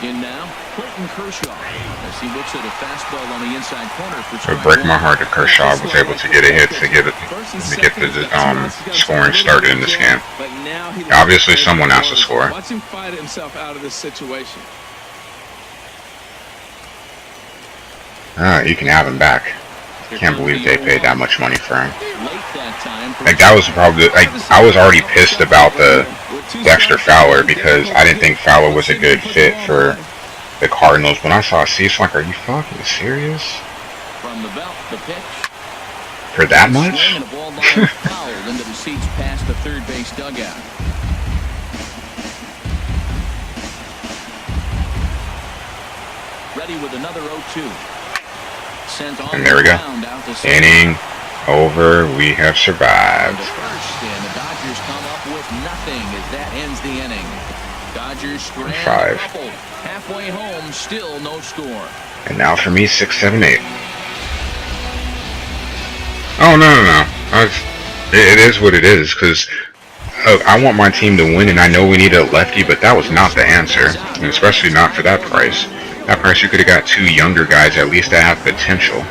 In now, Clayton Kershaw as he looks at a fastball on the inside corner for It would break my heart if Kershaw was able to get a hit to get the scoring started in this game. Obviously, someone has to score. Watch him fight himself out of this situation. You can have him back. I can't believe they paid that much money for him. Like, that was probably, like, I was already pissed about the Dexter Fowler because I didn't think Fowler was a good fit for the Cardinals. When I saw Cecil, like, are you fucking serious? From the belt, the pitch. For that much? And a ball line fouled into the seats past the third base dugout. Ready with another 0-2. Sent on And there we go. Inning over. We have survived. And the Dodgers come up with nothing as that ends the inning. Dodgers strand 5. coupled. Halfway home, still no score. And now for me, 6, 7, 8. Oh, no. It is what it is, because I want my team to win, and I know we need a lefty, but that was not the answer, and especially not for that price. That price, you could have got 2 younger guys at least that have potential.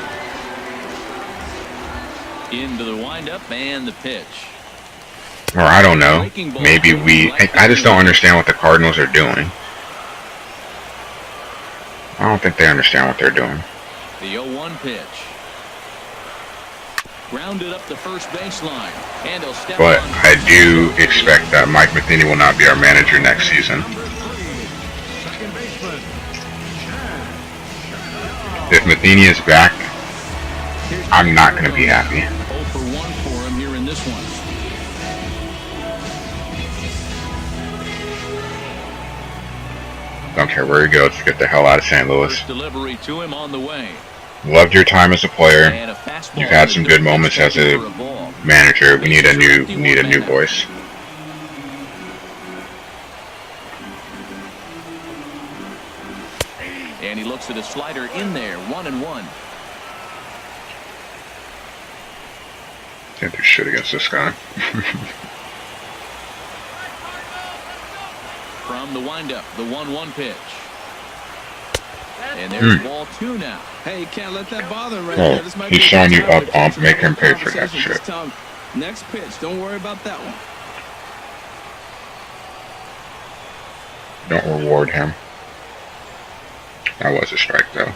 Into the windup and the pitch. Or I don't know. Maybe I just don't understand what the Cardinals are doing. I don't think they understand what they're doing. The 0-1 pitch. Grounded up the first baseline. And he'll step But on. I do expect that Mike Matheny will not be our manager next season. If Matheny is back, I'm not going to be happy. 0 for 1 for him here in this one. Don't care where he goes. Get the hell out of St. Louis. First delivery to him on the way. Loved your time as a player. And a fastball. You've had some good moments as a manager. We need a new voice. And he looks at a slider in there, 1-1. Can't do shit against this guy. From the windup, the 1-1 pitch. And there's ball 2 now. Hey, you can't let that bother him right Oh, there. This might he's be a showing good you time up, to catch make him another pay for that conversation. shit. Just tell him, next pitch, don't worry about that one. Don't reward him. That was a strike, though.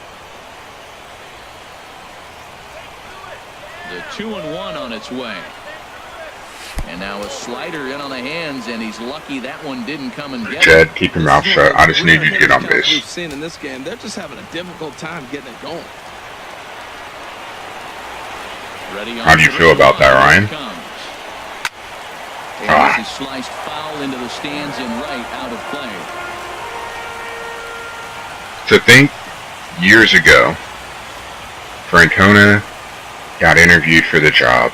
The 2-1 on its way. And now a slider in on the hands, and he's lucky that one didn't come and get Jed, it. keep your mouth shut. I just need you to get on We've base. seen in this game, they're just having a difficult time getting it going. How do you feel about that, Ryan? And this is sliced foul into the stands and right out of play. To think, years ago, Francona got interviewed for the job,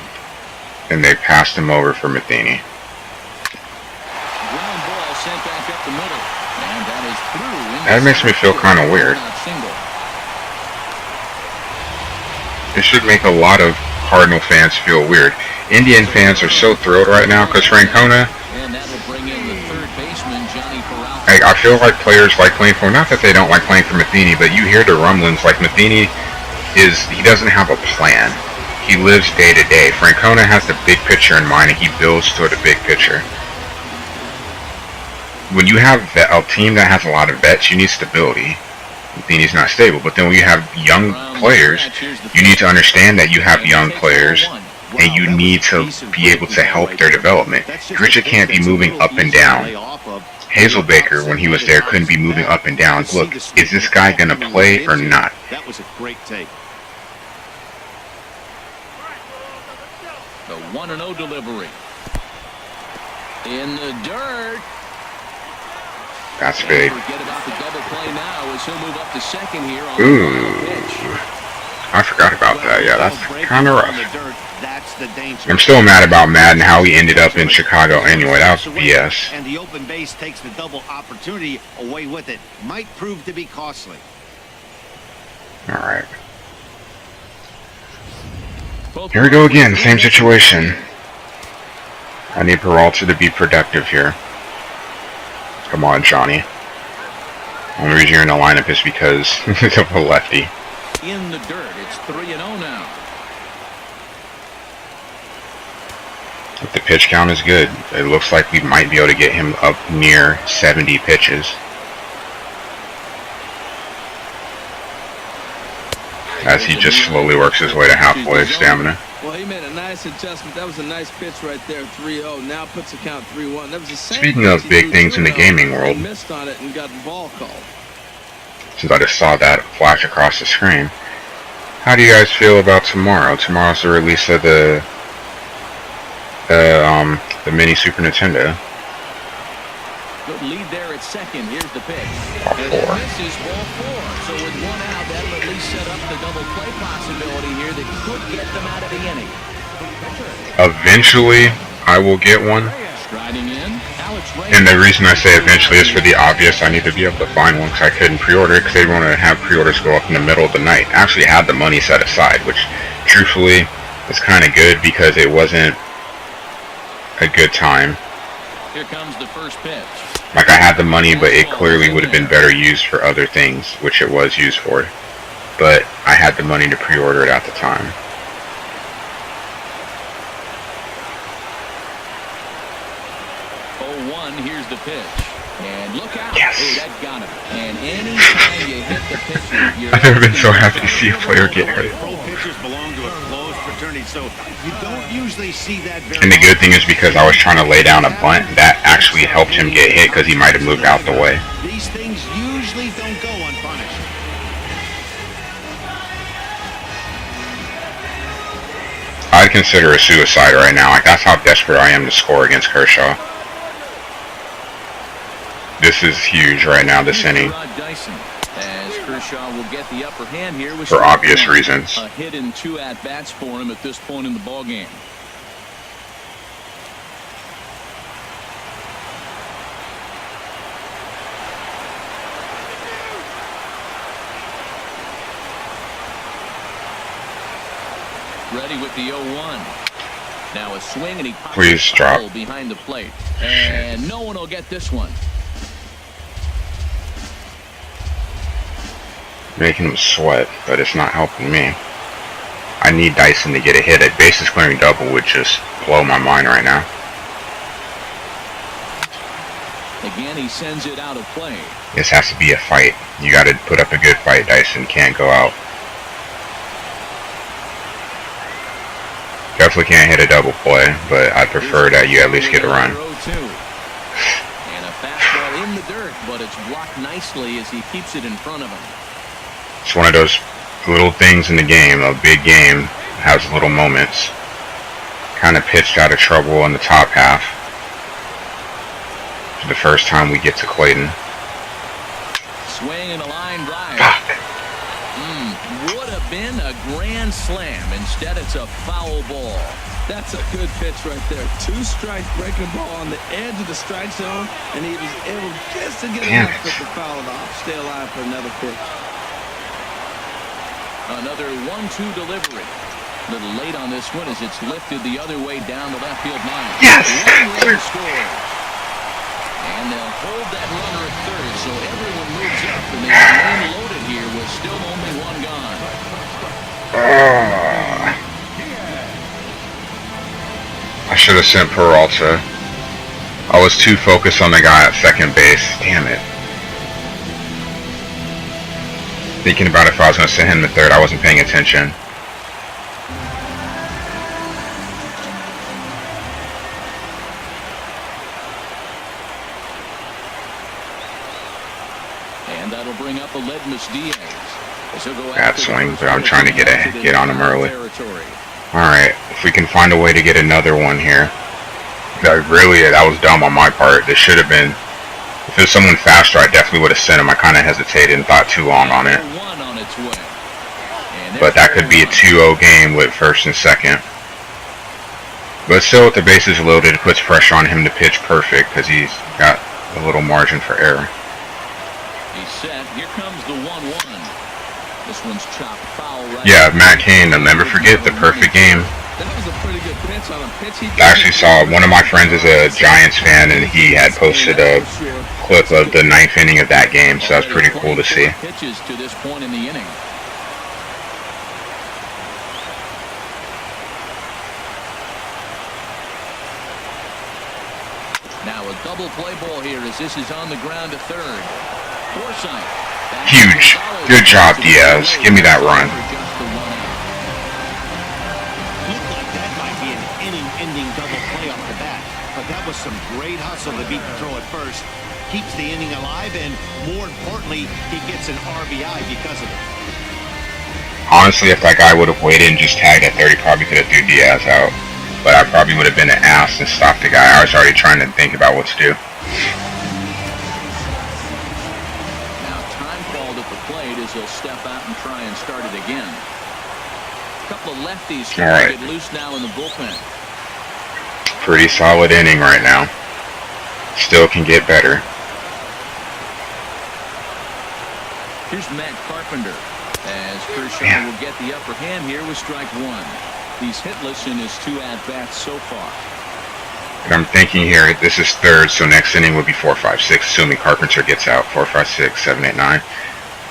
and they passed him over for Matheny. Ground ball sent back up the middle, and that is through. That makes me feel kind of weird. It should make a lot of Cardinal fans feel weird. Indian fans are so thrilled right now because Francona. And that will bring in the third baseman, Johnny Peralta. I feel like players like playing for him. Not that they don't like playing for Matheny, but you hear the rumblings like Matheny he doesn't have a plan. He lives day to day. Francona has the big picture in mind, and he builds toward the big picture. When you have a team that has a lot of vets, you need stability. Matheny's not stable, but then when you have young players, you need to understand that you have young players, and you need to be able to help their development. Gritcha can't be moving up and down. Hazelbaker, when he was there, couldn't be moving up and down. Look, is this guy going to play or not? That was a great take. The 1-0 delivery. In the dirt. That's big. Forget about the double play now as he'll move up to second here on Ooh. the pitch. I forgot about that. Yeah, that's kind of rough. That's the danger. I'm still mad about Madden, how he ended up in Chicago anyway. That was BS. And the open base takes the double opportunity away with it. Might prove to be costly. Alright. Here we go again. Same situation. I need Peralta to be productive here. Come on, Johnny. Only reason you're in the lineup is because of a lefty. In the dirt, it's 3-0 now. If the pitch count is good, it looks like we might be able to get him up near 70 pitches. As he just slowly works his way to halfway stamina. Well, he made a nice adjustment. That was a nice pitch right there, 3-0. Now puts the count 3-1. That was the same. Speaking of big things in the gaming world, he missed on it and got the ball called. Since I just saw that flash across the screen, how do you guys feel about tomorrow? Tomorrow's the release of the mini Super Nintendo. Good lead there at second. Here's the pitch. Ball And four. this is ball 4. So with one out, that'll at least set up the double play possibility here that could get them out of the inning. Eventually, I will get one. Striding in, Alex Reyes. And the reason I say eventually is for the obvious. I need to be able to find one because I couldn't pre-order it because they want to have pre-orders go up in the middle of the night. I actually had the money set aside, which truthfully is kind of good because it wasn't a good time. Here comes the first pitch. Like I had the money, but it clearly would have been better used for other things, which it was used for. But I had the money to pre-order it at the time. Here's the pitch. And look out. Yes. Oh, that got him. And anytime you hit the pitcher, you're I've never been so happy to see a player get hurt. Pro pitchers belong to a closed fraternity, so you don't usually see that very And the good thing is because I was trying to lay down a bunt, that actually helped him get hit because he might have moved out the way. These things usually don't go unpunished. I'd consider a suicide right now. Like that's how desperate I am to score against Kershaw. This is huge right now, this inning. As Kershaw will get the upper hand here with For obvious reasons. A hit and 2 at-bats for him at this point in the ballgame. at the 0-1. Now a swing, and he pops Please the drop. foul behind the plate. And no one will get this one. Making him sweat, but it's not helping me. I need Dyson to get a hit. A bases clearing double would just blow my mind right now. Again, he sends it out of play. This has to be a fight. You got to put up a good fight, Dyson. Can't go out. Definitely can't hit a double play, but I prefer that you at least get a run. And a fastball in the dirt, but it's blocked nicely as he keeps it in front of him. It's one of those little things in the game. A big game has little moments. Kind of pitched out of trouble in the top half. For the first time we get to Clayton. Swing and a line drive. Fuck. Would have been a grand slam. Instead, it's a foul ball. That's a good pitch right there. 2 strikes, breaking ball on the edge of the strike zone, and he was able just to get enough to foul it off. Stay alive for another pitch. Another 1-2 delivery. A little late on this one as it's lifted the other way down the left field line. Yes! One run scored. And they'll hold that runner at third, so everyone moves up, and they remain loaded here with still only 1 gone. I should have sent Peralta. I was too focused on the guy at second base. Damn it. Thinking about if I was going to send him to third, I wasn't paying attention. And that'll bring up a Ledmus Diaz. Bad swing, but I'm trying to get on him early. Alright, if we can find a way to get another one here. That was dumb on my part. This should have been... If it was someone faster, I definitely would have sent him. I kind of hesitated and thought too long on it. But that could be a 2-0 game with first and second. But still, with the bases loaded, it puts pressure on him to pitch perfect because he's got a little margin for error. He's set. Here comes the 1-1. This one's chopped foul right. Yeah, Matt Cain, I'll never forget the perfect game. That was a pretty good pitch on a pitch. I actually saw one of my friends is a Giants fan, and he had posted a clip of the 9th inning of that game, so that was pretty cool to see. Pitches to this point in the inning. Now a double play ball here as this is on the ground to third. Forsythe. Huge. Good job, Diaz. Give me that run. Looked like that might be an inning-ending double play off the bat. But that was some great hustle to beat the throw at first. Keeps the inning alive, and more importantly, he gets an RBI because of it. Honestly, if that guy would have waited and just tagged at third, he probably could have threw Diaz out. But I probably would have been an ass and stopped the guy. I was already trying to think about what to do. Now time called at the plate as he'll step out and try and start it again. A couple of lefties trying to get loose now in the bullpen. Pretty solid inning right now. Still can get better. Here's Matt Carpenter as Kershaw will get the upper hand here with strike 1. He's hitless in his 2 at-bats so far. And I'm thinking here, this is third, so next inning would be 4, 5, 6, assuming Carpenter gets out. 4, 5, 6, 7, 8, 9.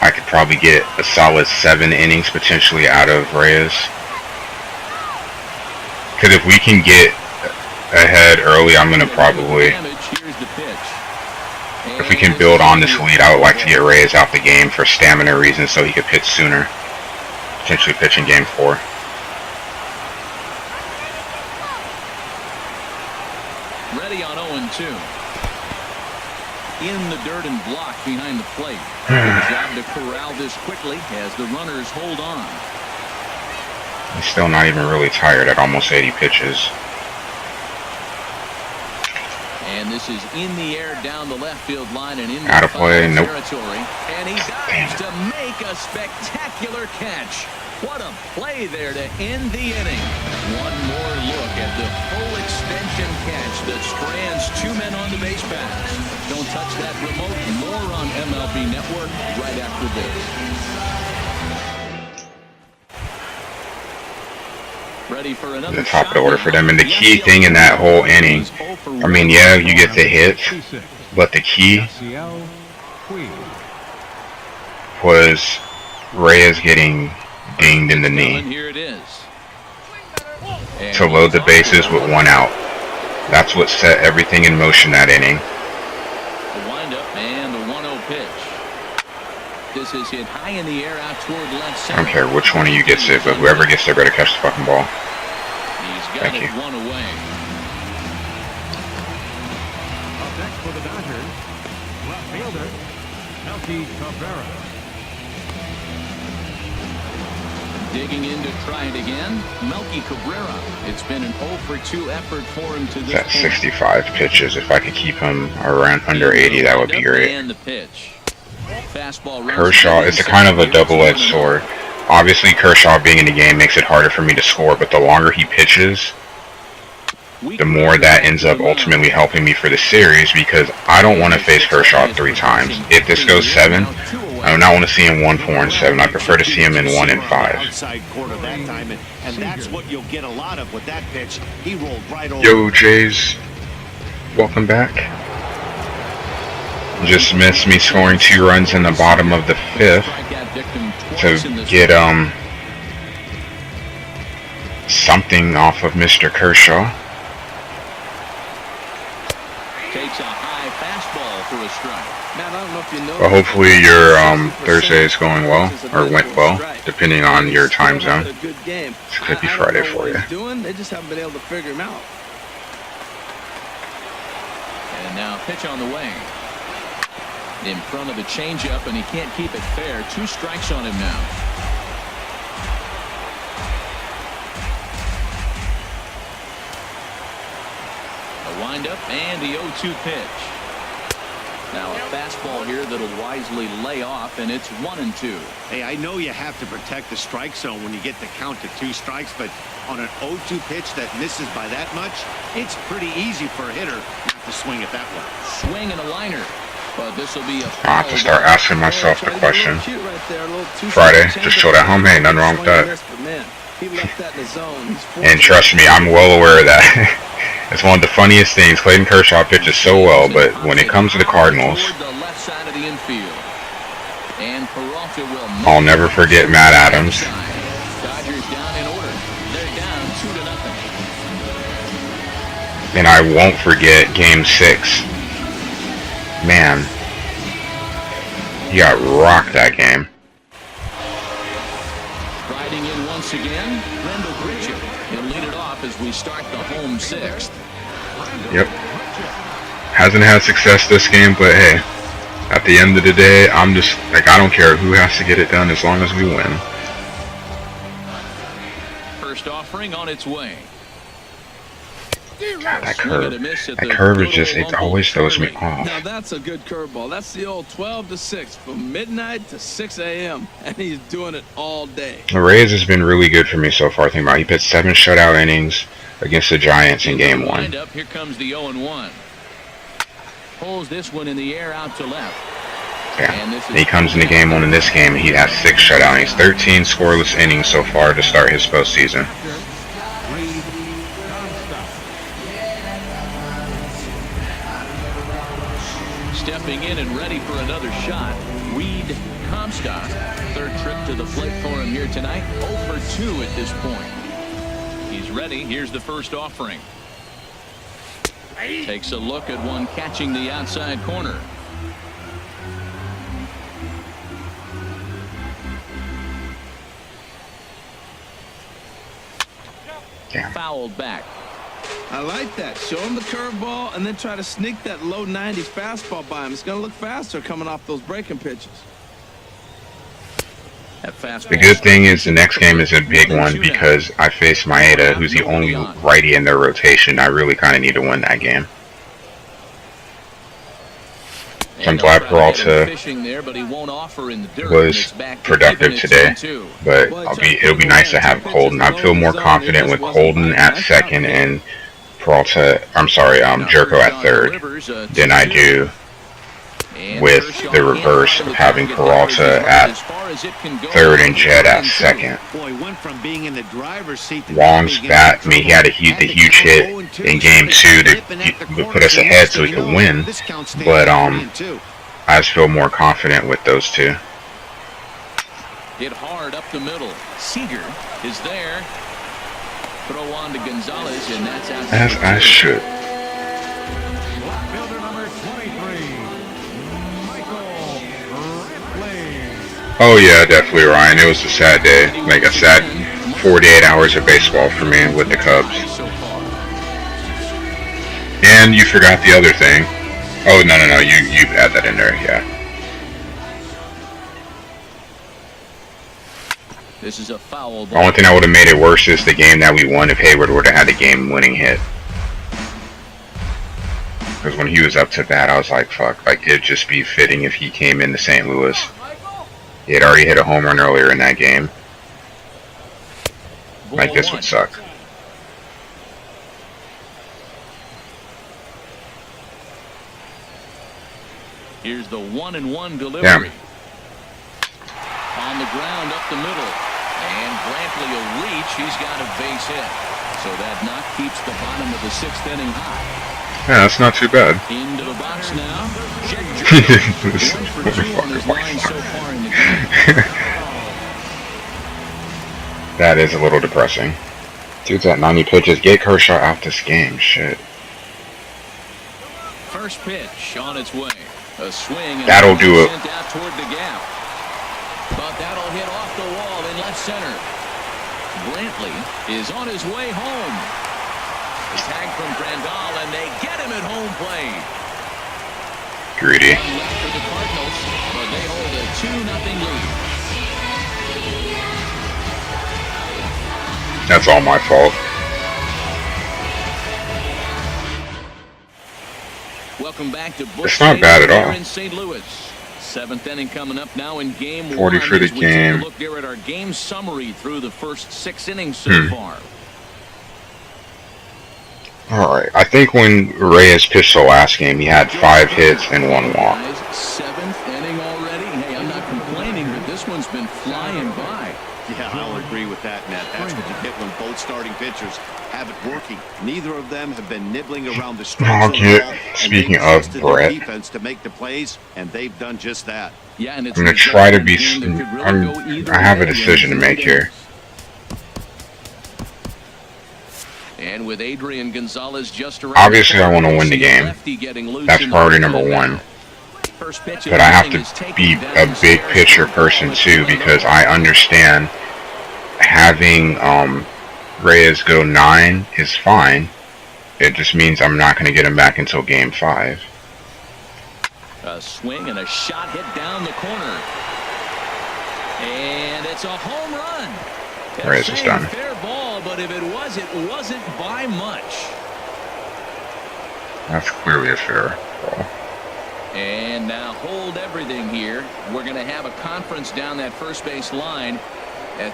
I could probably get a solid 7 innings potentially out of Reyes. Because if we can get ahead early, I'm going to probably... If we can build on this lead, I would like to get Reyes out the game for stamina reasons so he could pitch sooner. Potentially pitch in game 4. Ready on 0-2. In the dirt and blocked behind the plate. Good job to corral this quickly as the runners hold on. He's still not even really tired at almost 80 pitches. And this is in the air down the left field line and into Out of play, nope. territory. And he dives to make a spectacular catch. What a play there to end the inning. One more look at the full extension catch that strands 2 men on the base paths. Don't touch that remote. More on MLB Network right after this. ready for another the top of the shot order now. for them. And the key thing in that whole inning, I mean, yeah, you get the hits, but the key was Reyes getting dinged in the knee Here it is. to load the bases with 1 out. That's what set everything in motion that inning. The windup and the 1-0 pitch. This is hit high in the air out toward left I center. don't care which one of you gets it, but whoever gets there better catch the fucking ball. He's got Thank it you. 1 away. Up next for the Dodgers, left fielder, Melky Cabrera. Digging in to try it again, Melky Cabrera. It's been an 0 for 2 effort for him to this At point. 65 pitches, if I could keep him around under 80, that would be great. And the pitch. Fastball runs Kershaw, to the it's a inside. kind of a double-edged sword. Obviously, Kershaw being in the game makes it harder for me to score, but the longer he pitches, the more that ends up ultimately helping me for the series, because I don't want to face Kershaw 3 times. If this goes 7, I do not want to see him 1, 4, and 7. I prefer to see him in 1 and 5. Outside corner that time, and that's what you'll get a lot of with that pitch. He rolled right over. Yo, Jays, welcome back. Just missed me scoring 2 runs in the bottom of the 5th to get something off of Mr. Kershaw. Takes a high fastball for a strike. Man, I don't know if you know. Well, hopefully your Thursday is going well, or went well, depending on your time zone. It could be Friday for you. They just haven't been able to figure him out. And now pitch on the way. In front of the changeup, and he can't keep it fair. 2 strikes on him now. A windup and the 0-2 pitch. Now a fastball here that'll wisely lay off, and it's 1-2. Hey, I know you have to protect the strike zone when you get the count to 2 strikes, but on an 0-2 pitch that misses by that much, it's pretty easy for a hitter not to swing it that way. Swing and a liner. But this will be a I have to start asking myself the question. Friday, just chilled at home. Hey, nothing wrong with that. And trust me, I'm well aware of that. It's one of the funniest things. Clayton Kershaw pitches so well, but when it comes to the Cardinals, I'll never forget Matt Adams. Dodgers down in order. They're down 2-0. And I won't forget Game 6. Man, he got rocked that game. Riding in once again, Randall Grichuk. He'll lead it off as we start the home 6th. Yep. Hasn't had success this game, but hey, at the end of the day, I'm just like, I don't care who has to get it done as long as we win. First offering on its way. God, that curve is just, it always throws me off. Now that's a good curveball. That's the old 12 to 6 from midnight to 6 a.m. and he's doing it all day. Reyes has been really good for me so far. Think about it. He pitched 7 shutout innings against the Giants in Game 1. Here comes the 0-1. Pulls this one in the air out to left. Yeah. And he comes into Game 1 in this game, and he has 6 shutout innings, 13 scoreless innings so far to start his postseason. Stepping in and ready for another shot, Reed Comstock. 3rd trip to the plate for him here tonight. 0 for 2 at this point. He's ready. Here's the first offering. Takes a look at one catching the outside corner. Yeah. Fouled back. I like that. Show him the curveball and then try to sneak that low 90s fastball by him. It's going to look faster coming off those breaking pitches. The good thing is the next game is a big one because I face Maeda, who's the only righty in their rotation. I really kind of need to win that game. So I'm glad Peralta was productive today, but it'll be nice to have Colton. I feel more confident with Colton at second and Peralta, Jerko at third than I do with the reverse of having Peralta at third and Jed at second. Boy, went from being in the driver's seat to Wong's bat, I mean, he had the huge hit in game 2 that would put us ahead so we could win. But I just feel more confident with those two. Hit hard up the middle. Seager is there. Throw on to Gonzalez, and that's out. As I should. Fielder number 23, Michael Brantley. Oh yeah, definitely, Ryan. It was a sad day. Like a sad 48 hours of baseball for me with the Cubs. And you forgot the other thing. Oh, no, you add that in there, yeah. This is a foul The ball. only thing that would have made it worse is the game that we won if Hayward would have had a game-winning hit. Because when he was up to bat, I was like, fuck, like, it'd just be fitting if he came into St. Louis. He had already hit a home run earlier in that game. Like, this would suck. Here's the 1-1 delivery. Damn. On the ground up the middle. And Brantley will reach. He's got a base hit. So that knock keeps the bottom of the 6th inning hot. Yeah, that's not too bad. Into the box now. This is One for two on his line so far in the game. That is a little depressing. Dude's at 90 pitches. Get Kershaw out this game. Shit. First pitch on its way. A swing. And That'll do it. sent out toward the gap. But that'll hit off the wall in left center. Brantley is on his way home. A tag from Grandal, and they get him at home plate. Greedy. One left for the Cardinals, but they hold a 2-0 lead. That's all my fault. Welcome back to Busch It's not bad at all. here in St. Louis. 7th inning coming up now in game 40 1. for the as we game. take a look here at our game summary through the first 6 innings so far. Alright, I think when Reyes pitched the last game, he had 5 hits and 1 walk. 7th inning already. Hey, I'm not complaining, but this one's been flying by. Yeah, I'll agree with that, Matt. That's what you get when both starting pitchers have it working. Neither of them have been nibbling around the strike I'll zone get- at all, and speaking they've of trusted their Brett. defense to make the plays, and they've done just that. Yeah, and it's I'm gonna try to be. I have a decision to make here. And with Adrian Gonzalez just around. Obviously, I want to win the game. That's priority number 1. But I have to be a big picture person too, because I understand having Reyes go 9 is fine. It just means I'm not going to get him back until game 5. A swing and a shot hit down the corner. And it's a home run. Reyes is done. Fair ball, but if it wasn't by much. That's clearly a fair ball. And now hold everything here. We're going to have a conference down that first base line.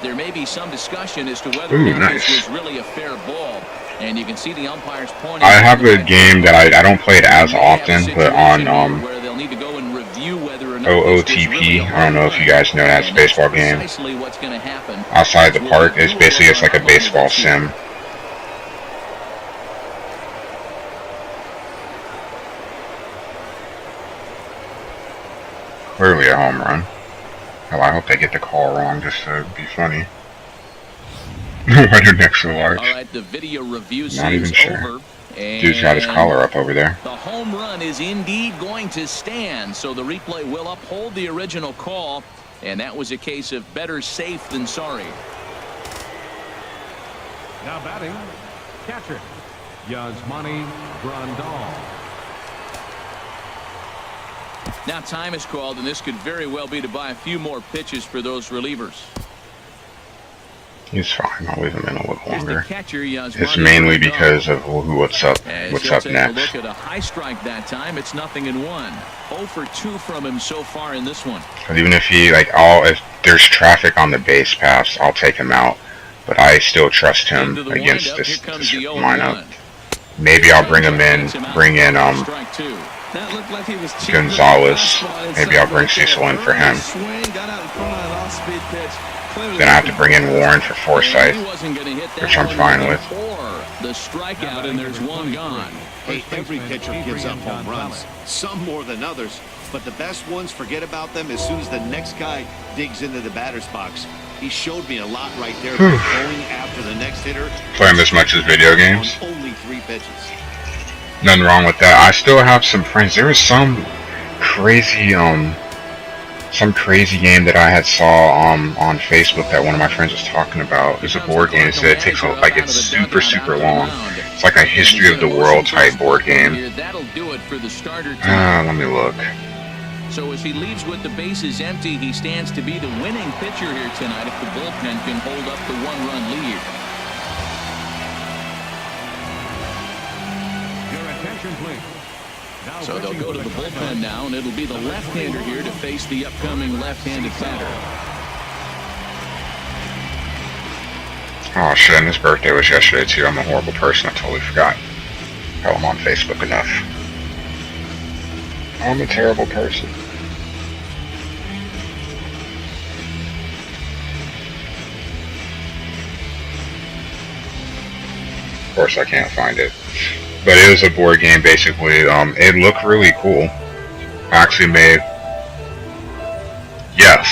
There may be some discussion as to whether or not this was really a fair ball. And you can see the umpires pointing. I have a game that I don't play it as often, but on where they'll need to go and review whether or not OOTP, I don't know if you guys know that, it's a baseball game. Precisely what's going to happen Outside the park, it's basically just like a baseball sim. Clearly a home run. Hell, I hope they get the call wrong just to be funny. Right next to large. All right, the video review Not even sure. over. Dude's got his collar up over there. The home run is indeed going to stand, so the replay will uphold the original call, and that was a case of better safe than sorry. Now batting, catcher, Yasmani Grandal. Now time is called, and this could very well be to buy a few more pitches for those relievers. He's fine. I'll leave him in a little Here's the longer. catcher, Yasmani It's mainly Grandal. because of what's up As next. he'll take a look at a high strike that time. It's 0-1. 0 for 2 from him so far in this one. Because even if he, if there's traffic on the base pass, I'll take him out. But I still trust him Into the against windup. this Here comes the 0-1. lineup. Maybe I'll bring him in, Strike 2. That looked like he was Gonzalez. Maybe I'll bring Cecil in for him. Then I have to bring in Warren for Forsythe, which I'm fine with. The strikeout, and there's one gone. Hey, every pitcher gives up home runs, some more than others, but the best ones, forget about them as soon as the next guy digs into the batter's box. He showed me a lot right there, going after the next hitter. Play them as much as video games. Only 3 pitches. Nothing wrong with that. I still have some friends. There was some crazy game that I had saw on Facebook that one of my friends was talking about. It's a board game. It said it takes it's super long. It's like a history of the world type board game. That'll do it for the starter team. Let me look. So as he leaves with the bases empty, he stands to be the winning pitcher here tonight if the bullpen can hold up the 1-run lead. So they'll go to the bullpen now, and it'll be the left-hander here to face the upcoming left-handed batter. Oh shit, and his birthday was yesterday too. I'm a horrible person. I totally forgot. Hell, I'm on Facebook enough. I'm a terrible person. Of course I can't find it. But it was a board game basically. It looked really cool. I actually made... Yes.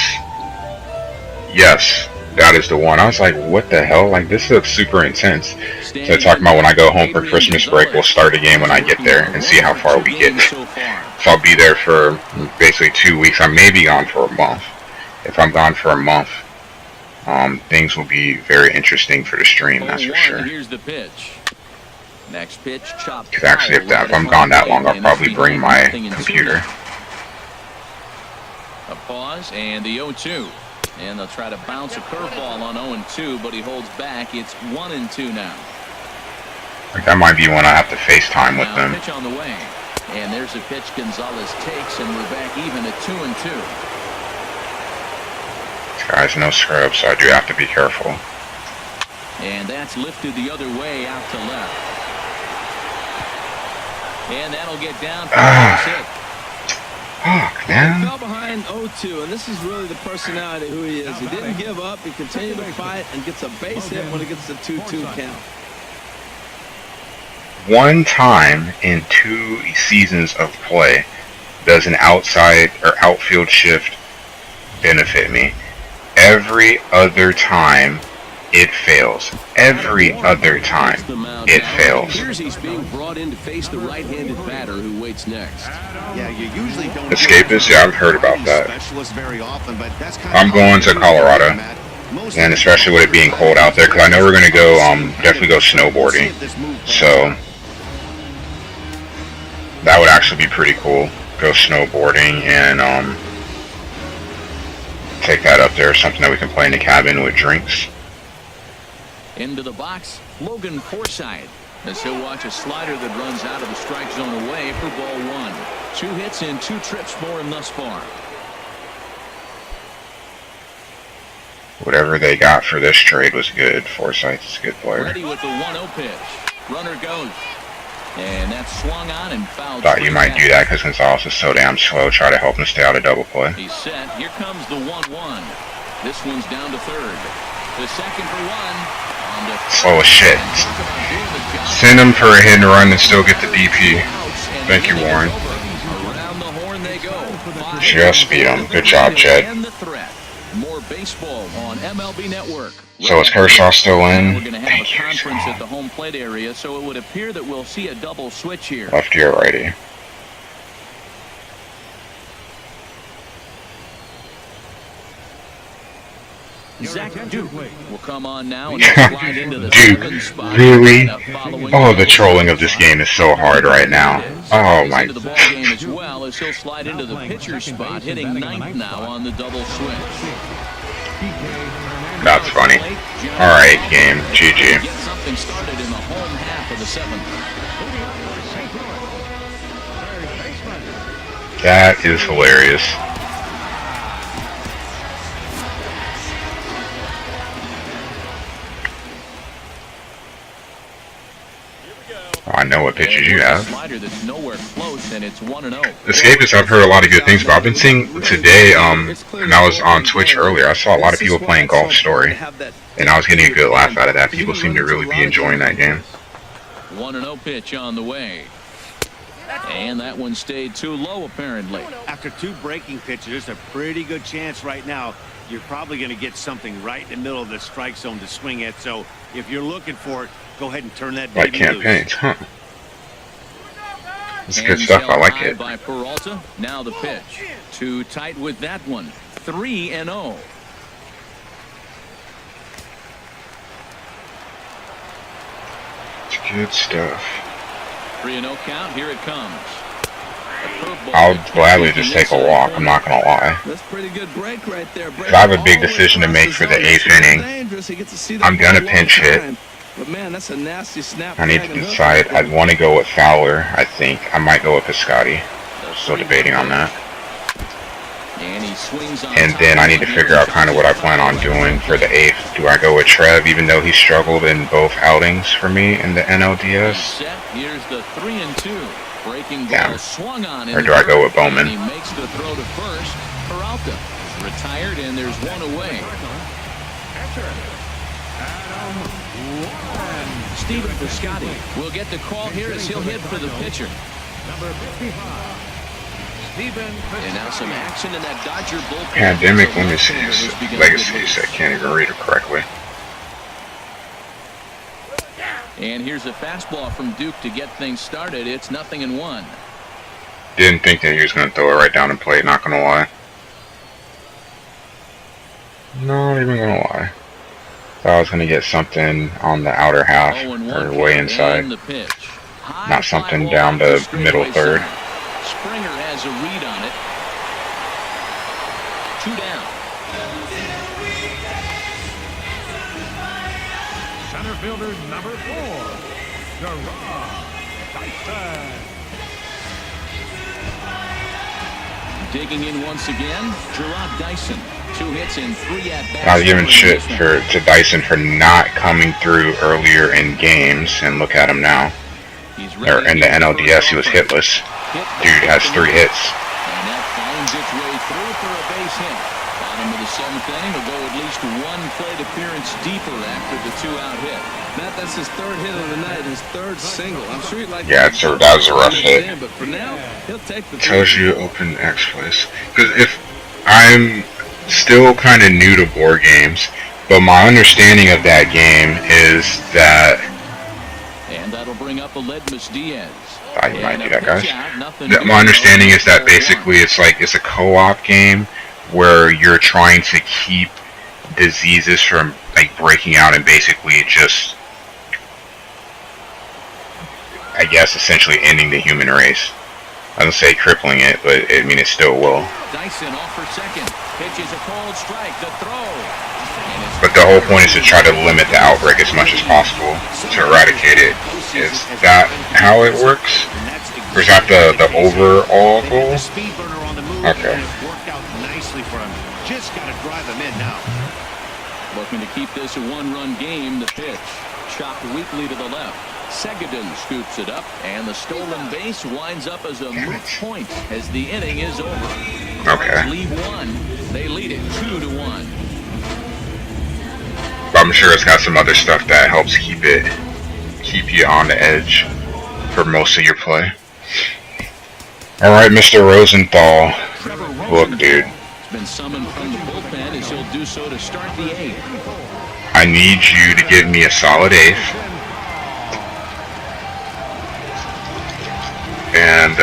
That is the one. I was like, what the hell? Like, this looks super intense. So they're talking about when I go home for Christmas break, we'll start a game when I get there and see how far we get. So I'll be there for basically 2 weeks. I may be gone for a month. If I'm gone for a month, things will be very interesting for the stream, that's for sure. Here's the pitch. Next pitch, chopped. Because actually, if I'm gone that long, I'll probably bring my computer. A pause and the 0-2. And they'll try to bounce a curveball on 0-2, but he holds back. It's 1-2 now. Like that might be when I have to FaceTime with them. Pitch on the way. And there's a pitch Gonzalez takes, and we're back even at 2-2. This guy's no scrub, so I do have to be careful. And that's lifted the other way out to left. And that'll get down for the hit. Fuck, man. He fell behind 0-2, and this is really the personality who he is. He didn't give up. He continued to fight and gets a base hit when he gets the 2-2 count. One time in 2 seasons of play does an outside or outfield shift benefit me. Every other time it fails. Every other time it fails. He's being brought in to face the right-handed batter who waits next. Yeah, you usually don't. Escapist? Yeah, I've heard about that. Very often, but that's kind I'm going to Colorado, and especially with it being cold out there, because I know we're going to go, definitely go snowboarding. So that would actually be pretty cool. Go snowboarding and take that up there, something that we can play in the cabin with drinks. Into the box, Logan Forsythe, as he'll watch a slider that runs out of the strike zone away for ball 1. 2 hits and 2 trips for him thus far. Whatever they got for this trade was good. Forsythe's a good player. Ready with the 1-0 pitch. Runner goes. And that's swung on and fouled. Thought you might do that because Gonzalez is so damn slow. Try to help him stay out of double play. He's set. Here comes the 1-1. This one's down to third. The second for 1. Slow as shit. Send him for a hit and run and still get the DP. Thank you, Warren. Around the horn they go. Just beat him. Good job, Chad. More baseball on MLB Network. So is Kershaw still in? We're going to have a conference at the home plate area, so it would appear that we'll see a double switch here. Lefty or righty? Zach Duke will come on now and slide into the Dude, spot. really? Oh, the trolling of this game is so hard right now. Oh my. Into the ball game as well as he'll slide into the pitcher's spot, hitting 9th now on the double switch. That's funny. All right, game. GG. Get something started in the home half of the 7th. That is hilarious. I know what pitches you have. Slider that's nowhere close, and it's 1-0. Escapists, I've heard a lot of good things about. I've been seeing today, and I was on Twitch earlier, I saw a lot of people playing Golf Story, and I was getting a good laugh out of that. People seem to really be enjoying that game. 1-0 pitch on the way. And that one stayed too low, apparently. After 2 breaking pitches, there's a pretty good chance right now you're probably going to get something right in the middle of the strike zone to swing at. So if you're looking for it, go ahead and turn that Like baby campaigns, loose. huh? It's good stuff. I like it. By Peralta. Now the pitch. Too tight with that one. 3-0. It's good stuff. 3-0 count. Here it comes. I'll gladly just take a walk. I'm not gonna lie. That's pretty good break right there. I have a big decision to make for the 8th inning. I'm gonna pinch hit. But man, that's a nasty snap. I need to decide. I'd want to go with Fowler. I think I might go with Piscotty. Still debating on that. And then I need to figure out kind of what I plan on doing for the 8th. Do I go with Trev, even though he struggled in both outings for me in the NLDS? Here's the 3-2. Breaking ball swung on, or do I go with Bowman? He makes the throw to first. Peralta is retired, and there's one away. Stephen Piscotty will get the call here as he'll hit for the pitcher. Number 55. And now some action in that Dodger bullpen. Pandemic Legacies. I can't even read it correctly. And here's a fastball from Duke to get things started. It's 0-1. Didn't think that he was going to throw it right down the plate, not going to lie. Not even going to lie. Thought I was going to get something on the outer half, or way inside. Not something down the middle third. Springer has a read on it. 2 down. Center fielder number 4, Dyson. Digging in once again, Gerard Dyson. 2 hits in 3 at-bats. I was giving shit to Dyson for not coming through earlier in games, and look at him now. Or in the NLDS, he was hitless. Dude has 3 hits. And that finds its way through for a base hit. Bottom of the 7th inning will go at least 1 plate appearance deeper after the 2-out hit. That's his 3rd hit of the night, his 3rd single. I'm sure he'd like. Yeah, that was a rough hit. But for now, he'll take the. Tells you open X place. Because if I'm still kind of new to board games, but my understanding of that game is that. And that'll bring up Aledmus Diaz. I might do that, guys. My understanding is that basically it's a co-op game where you're trying to keep diseases from like breaking out and basically just, I guess, essentially ending the human race. I don't say crippling it, but I mean it still will. Dyson off for second. Pitches a cold strike. The throw. But the whole point is to try to limit the outbreak as much as possible, to eradicate it. Is that how it works? Or is that the overall goal? Okay. Worked out nicely for him. Just got to drive him in now. Looking to keep this a 1-run game. The pitch chopped weakly to the left. Seguin scoops it up, and the stolen base winds up as a moot point as the inning is over. Okay. Lead 1. They lead it 2-1. I'm sure it's got some other stuff that helps keep you on the edge for most of your play. Alright, Mr. Rosenthal. Look, dude. Been summoned from the bullpen as he'll do so to start the 8th. I need you to give me a solid 8th. And,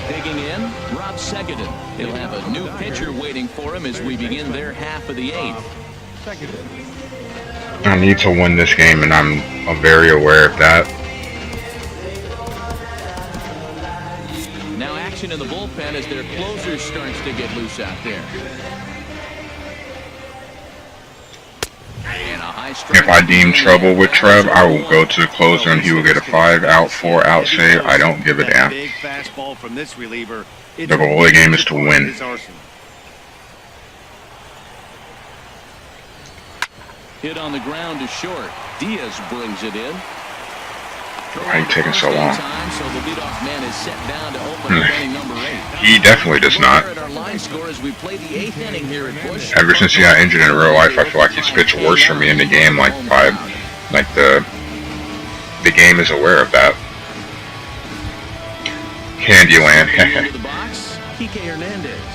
digging in, Rob Seguin. He'll have a new pitcher waiting for him as we begin their half of the 8th. I need to win this game, and I'm very aware of that. Now action in the bullpen as their closer starts to get loose out there. And a high strike. If I deem trouble with Trev, I will go to the closer, and he will get a 5-out, 4-out save. I don't give a damn. Big fastball from this reliever. The goal of the game is to win. Hit on the ground to short. Diaz brings it in. Why are you taking so long? So the leadoff man is set down to open inning number 8. He definitely does not. Our line score as we play the 8th inning here at Busch. Ever since he got injured in real life, I feel like he's pitched worse for me in the game. Like the game is aware of that. Candyland.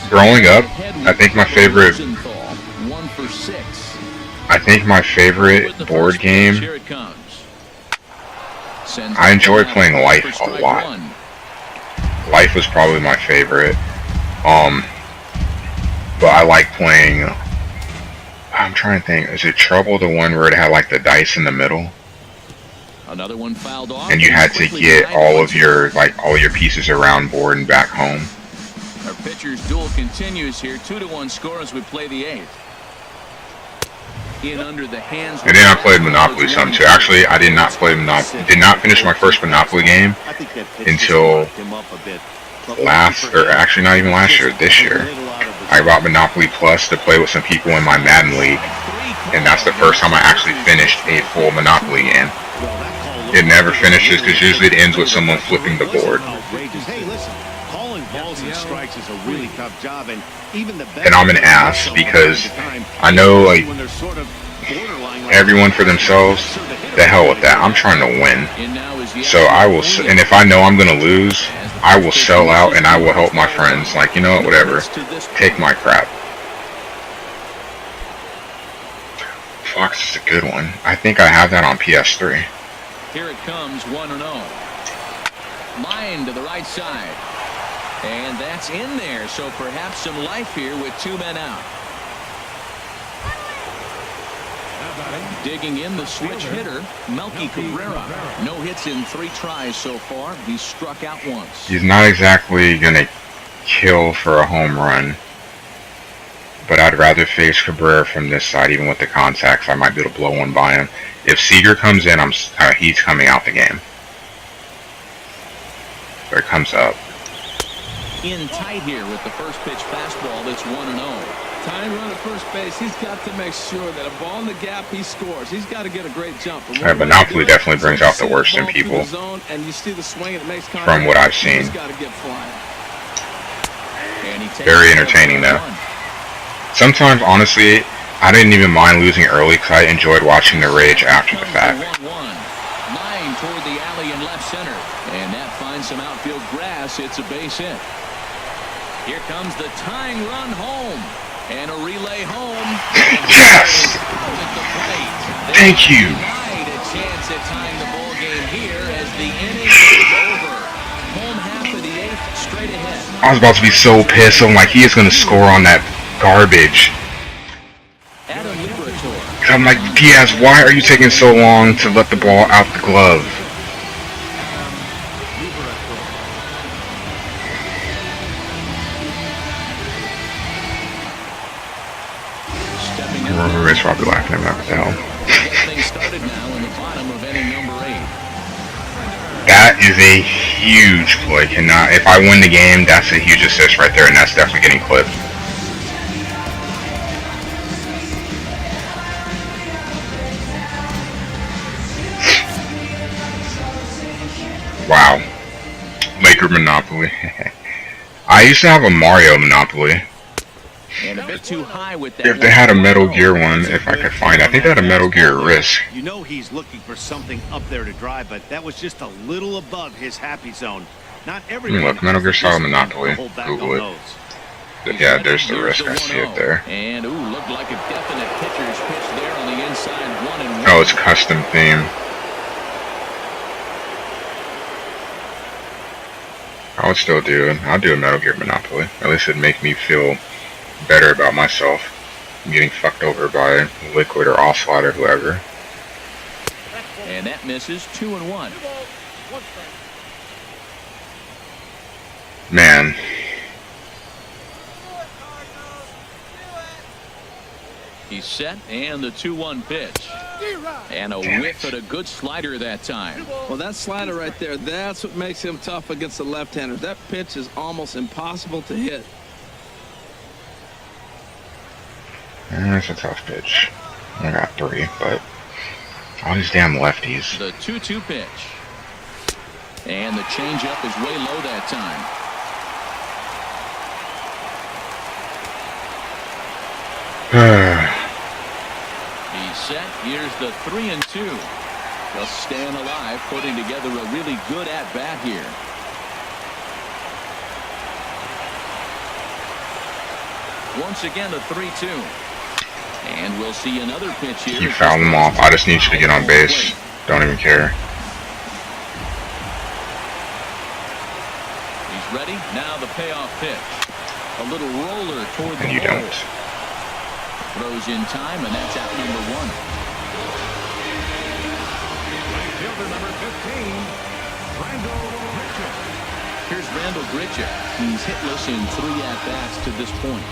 Growing up, I think my favorite. 1 for 6. I think my favorite board game. Here it comes. I enjoy playing Life a lot. Life was probably my favorite. But I like playing. I'm trying to think. Is it Trouble, the one where it had like the dice in the middle? Another one fouled off. And you had to get all your pieces around board and back home. Our pitcher's duel continues here. 2-1 score as we play the 8th. In under the hands. And then I played Monopoly some too. Actually, I did not play Monopoly. Did not finish my first Monopoly game until actually not even last year, this year. I bought Monopoly Plus to play with some people in my Madden League, and that's the first time I actually finished a full Monopoly game. It never finishes because usually it ends with someone flipping the board. Hey, listen, calling balls and strikes is a really tough job, and even the best. And I'm an ass because I know like everyone for themselves. The hell with that. I'm trying to win. So I will, and if I know I'm gonna lose, I will sell out and I will help my friends. Like, you know what, whatever. Take my crap. Fox is a good one. I think I have that on PS3. Here it comes, 1-0. Line to the right side. And that's in there, so perhaps some life here with 2 men out. Digging in the switch hitter, Melky Cabrera. No hits in 3 tries so far. He's struck out once. He's not exactly going to kill for a home run. But I'd rather face Cabrera from this side, even with the contacts. I might be able to blow one by him. If Seager comes in, he's coming out the game. Or it comes up. In tight here with the first pitch fastball. That's 1-0. Tying run at first base, he's got to make sure that a ball in the gap, he scores. He's got to get a great jump. Monopoly definitely brings out the worst in people. And you see the swing, it makes contact. From what I've seen. He's got to get flying. Very entertaining though. Sometimes, honestly, I didn't even mind losing early because I enjoyed watching the rage after the fact. Line toward the alley in left center. And that finds some outfield grass. It's a base hit. Here comes the tying run home. And a relay home. Yes! Thank you. A chance at tying the ball game here as the inning is over. Home half of the 8th, straight ahead. I was about to be so pissed. I'm like, he is going to score on that garbage. I'm like, Diaz, why are you taking so long to let the ball out the glove? Everybody's probably laughing at me. What the hell? That is a huge play. If I win the game, that's a huge assist right there, and that's definitely getting clipped. Wow. Laker Monopoly. I used to have a Mario Monopoly. And a bit too high with that. If they had a Metal Gear one, if I could find it. I think they had a Metal Gear Risk. You know he's looking for something up there to drive, but that was just a little above his happy zone. Not everyone. Look, Metal Gear Solid Monopoly. Google it. Yeah, there's the Risk. I see it there. And looked like a definite pitcher's pitch there on the inside 1-1. Oh, it's custom theme. I would still do it. I'll do a Metal Gear Monopoly. At least it'd make me feel better about myself. I'm getting fucked over by Liquid or Ocelot or whoever. And that misses. 2-1. Man. He's set, and the 2-1 pitch. And a whiff at a good slider that time. Well, that slider right there, that's what makes him tough against the left-hander. That pitch is almost impossible to hit. That's a tough pitch. I got 3, but all these damn lefties. The 2-2 pitch. And the changeup is way low that time. He's set. Here's the 3-2. Just staying alive, putting together a really good at-bat here. Once again, the 3-2. And we'll see another pitch here. You fouled him off. I just need you to get on base. Don't even care. He's ready. Now the payoff pitch. A little roller toward the And you hole. don't. Throws in time, and that's out number 1. Fielder number 15, Randall Grichuk. Here's Randall Grichuk. He's hitless in 3 at-bats to this point.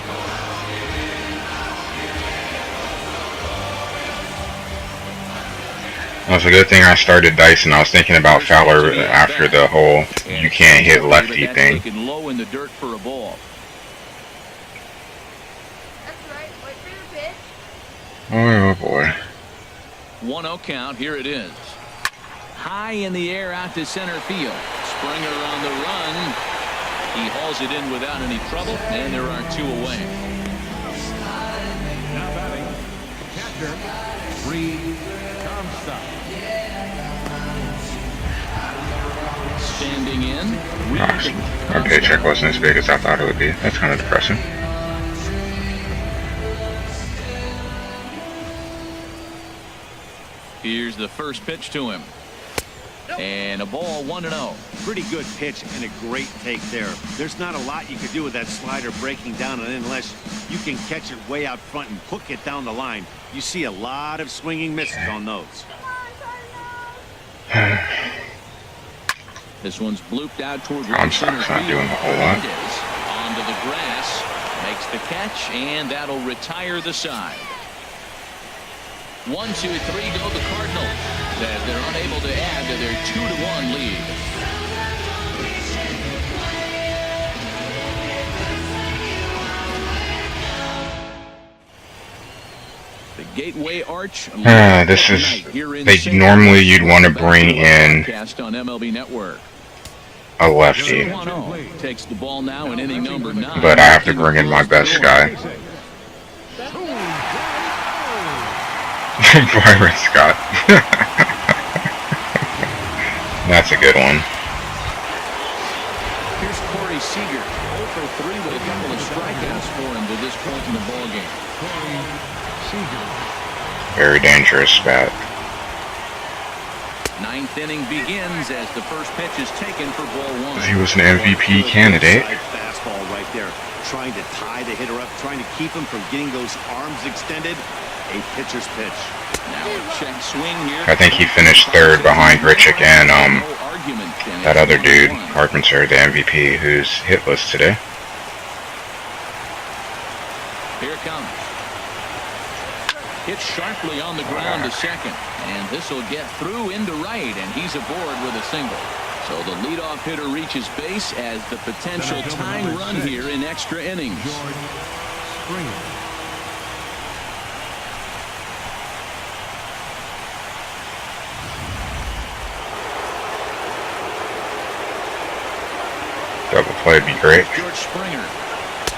Well, it's a good thing I started Dyson. I was thinking about Fowler after the whole you can't hit lefty thing. Taken low in the dirt for a ball. That's right. Wait for your pitch. Oh boy. 1-0 count. Here it is. High in the air out to center field. Springer on the run. He hauls it in without any trouble, and there are 2 away. Now batting, catcher, Reyes. Standing in. Gosh, my paycheck wasn't as big as I thought it would be. That's kind of depressing. Here's the first pitch to him. And a ball 1-0. Pretty good pitch and a great take there. There's not a lot you could do with that slider breaking down, and unless you can catch it way out front and hook it down the line, you see a lot of swinging misses on those. This one's blooped out toward I'm right sorry, center it's not field. doing a whole lot. Reyes onto the grass, makes the catch, and that'll retire the side. 1-2-3 go the Cardinals as they're unable to add to their 2-1 lead. The Gateway Arch. This is, normally you'd want to bring in On MLB Network. a lefty, 1-0 takes the ball now in inning number 9. but I have to bring in my best guy. Byron Scott. That's a good one. Here's Corey Seager, 0 for 3 with a couple of strikeouts for him to this point in the ballgame. Very dangerous bat. 9th inning begins as the first pitch is taken for ball 1. He was an MVP candidate. Fastball right there, trying to tie the hitter up, trying to keep him from getting those arms extended. A pitcher's pitch. Now a check swing here. I think he finished 3rd behind Grichuk and that other dude, Carpenter, the MVP, who's hitless today. Here it comes. Hit sharply on the ground to second, and this will get through into right, and he's aboard with a single. So the leadoff hitter reaches base as the potential tying run here in extra innings. Double play would be great. George Springer.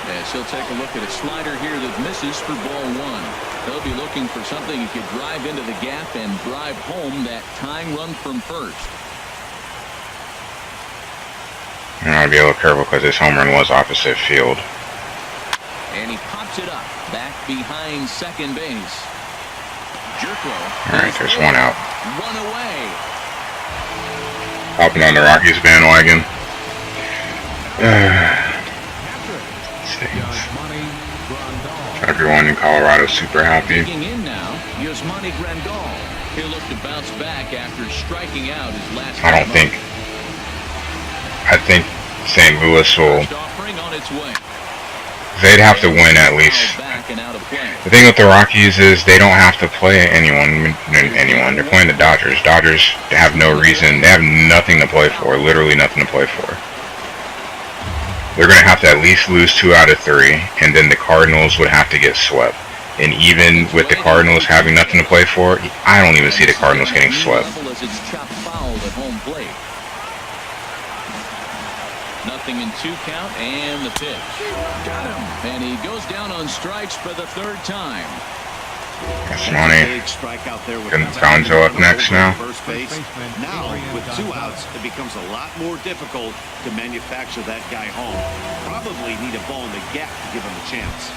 As he'll take a look at a slider here that misses for ball 1. He'll be looking for something he could drive into the gap and drive home that tying run from first. And I'll be a little careful because this home run was opposite field. And he pops it up back behind second base. Jerko. Alright, there's 1 out. 1 away. Hopping on the Rockies bandwagon. Everyone in Colorado is super happy. Taking in now, Yasmani Grandal. He'll look to bounce back after striking out his last. I think St. Louis will. Offering on its way. They'd have to win at least. Back and out of play. The thing with the Rockies is they don't have to play anyone. They're playing the Dodgers. Dodgers have no reason. They have nothing to play for. Literally nothing to play for. They're going to have to at least lose 2 out of 3, and then the Cardinals would have to get swept. And even with the Cardinals having nothing to play for, I don't even see the Cardinals getting swept. As it's chopped foul at home plate. Nothing in 2 count, and the pitch. Got him. And he goes down on strikes for the 3rd time. That's money. Big strikeout there with Gonzo up next now. First base. Now, with 2 outs, it becomes a lot more difficult to manufacture that guy home. Probably need a ball in the gap to give him a chance.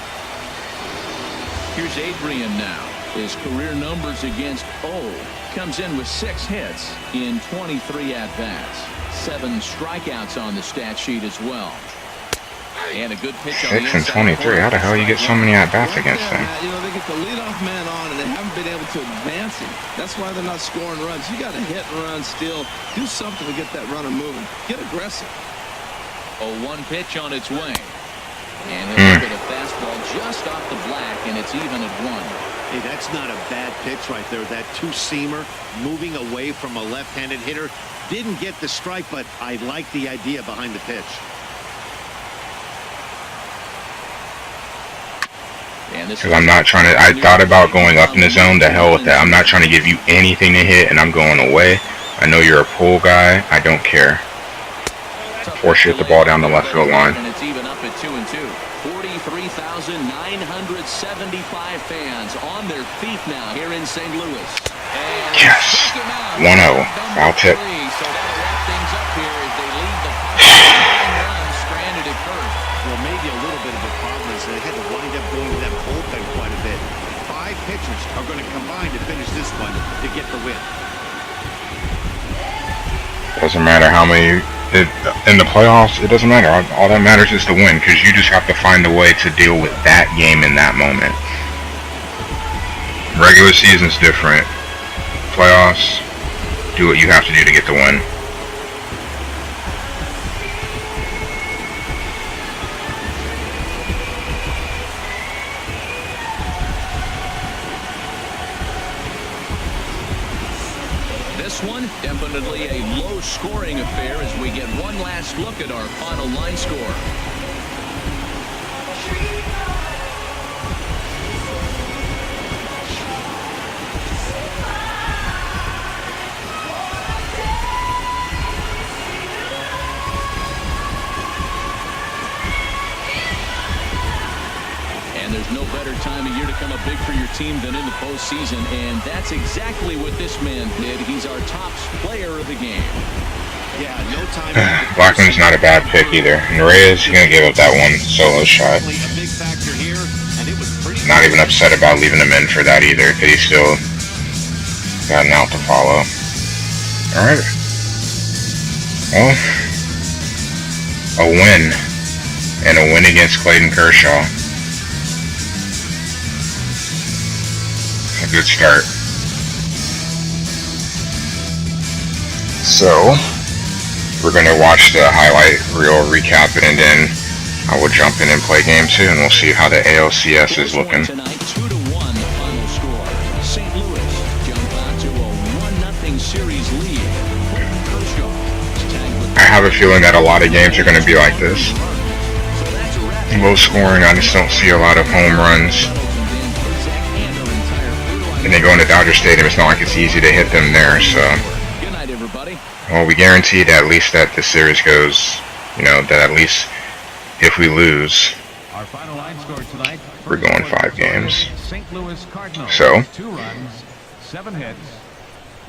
Here's Adrian now. His career numbers against O comes in with 6 hits in 23 at-bats. 7 strikeouts on the stat sheet as well. And a good pitch on the 6 and 23. How the hell you get so many at-bats against them? You know, they get the leadoff man on, and they haven't been able to advance him. That's why they're not scoring runs. You got to hit and run, steal, do something to get that runner moving. Get aggressive. A 1 pitch on its way. And he'll look at a fastball just off the black, and it's even at 1. Hey, that's not a bad pitch right there. That 2-seamer moving away from a left-handed hitter. Didn't get the strike, but I like the idea behind the pitch. Because I'm not trying to, I thought about going up in the zone. The hell with that. I'm not trying to give you anything to hit, and I'm going away. I know you're a pull guy. I don't care. Force you hit the ball down the left field line. And it's even up at 2-2. 43,975 fans on their feet now here in St. Louis. Yes. 1-0. Foul tip. So that'll wrap things up here as they lead the 5 stranded at first. Well, maybe a little bit of a problem is they had to wind up going to that bullpen quite a bit. 5 pitchers are going to combine to finish this one to get the win. Doesn't matter how many. In the playoffs, it doesn't matter. All that matters is to win, because you just have to find a way to deal with that game in that moment. Regular season's different. Playoffs, do what you have to do to get the win. This one, definitely a low-scoring affair as we get one last look at our final line score. And there's no better time of year to come up big for your team than in the postseason, and that's exactly what this man did. He's our top player of the game. Yeah, no time. Blackman's not a bad pick either. And Reyes, he's going to give up that one solo shot. A big factor here, and it was pretty Not even upset about leaving him in for that either, because he still got an out to follow. Alright. Well, a win. And a win against Clayton Kershaw. A good start. So, we're going to watch the highlight reel, recap it, and then I will jump in and play game 2, and we'll see how the ALCS is looking. Tonight, 2-1 the final score. St. Louis jump out to a 1-0 series lead. Clayton Kershaw is tagged with. I have a feeling that a lot of games are going to be like this. Low scoring, I just don't see a lot of home runs. And they go into Dodger Stadium, it's not like it's easy to hit them there, so. Good night, everybody. Well, we guaranteed at least that the series goes, you know, that at least if we lose, Our final line score tonight. we're going 5 games. St. Louis Cardinals. So? 2 runs, 7 hits,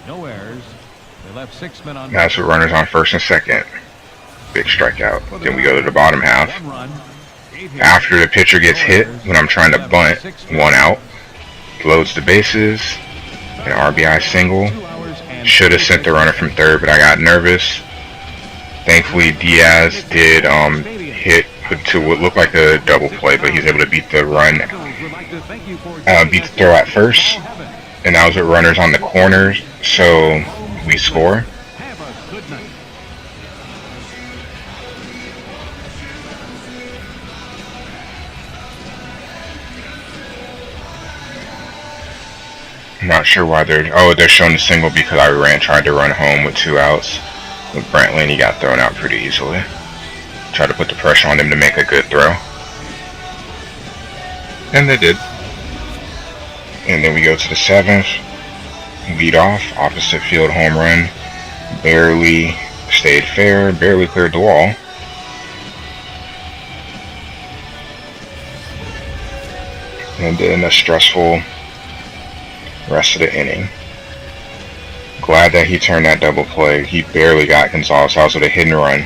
no errors. They left 6 men on. That's with runners on first and second. Big strikeout. Then we go to the bottom half. 1 run, 8 hits, After the pitcher gets hit, when I'm trying to bunt, 1 out. Loads the bases, an RBI single. 2 hours and Should have sent the runner from third, but I got nervous. Thankfully, Diaz did hit to what looked like a double play, but he's able to beat the run, would like to thank you for beat the throw at first, and that was with runners on the corners, so we score. Have a good night. I'm not sure why they're showing the single because I tried to run home with 2 outs with Brantley, and he got thrown out pretty easily. Tried to put the pressure on him to make a good throw. And they did. And then we go to the 7th. Lead off, opposite field home run. Barely stayed fair, barely cleared the wall. And then a stressful rest of the inning. Glad that he turned that double play. He barely got Gonzalez House with a hit and run.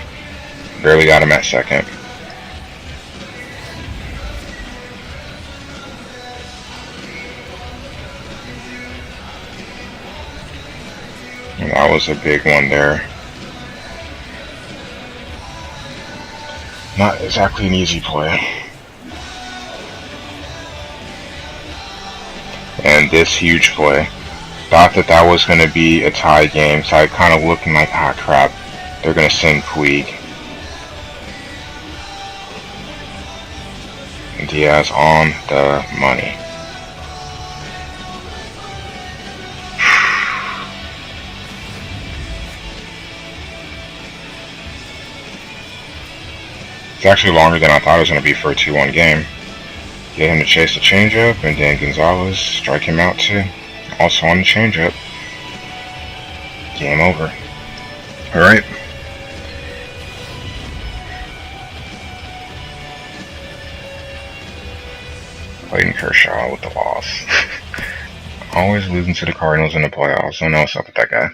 Barely got him at second. And that was a big one there. Not exactly an easy play. And this huge play. Thought that was going to be a tie game, so I kind of looking like, ah crap, they're going to send Puig. And Diaz on the money. It's actually longer than I thought it was going to be for a 2-1 game. Get him to chase the changeup, and then Gonzalez strike him out too. Also on the changeup. Game over. Alright. Clayton Kershaw with the loss. Always losing to the Cardinals in the playoffs. Don't know what's up with that guy.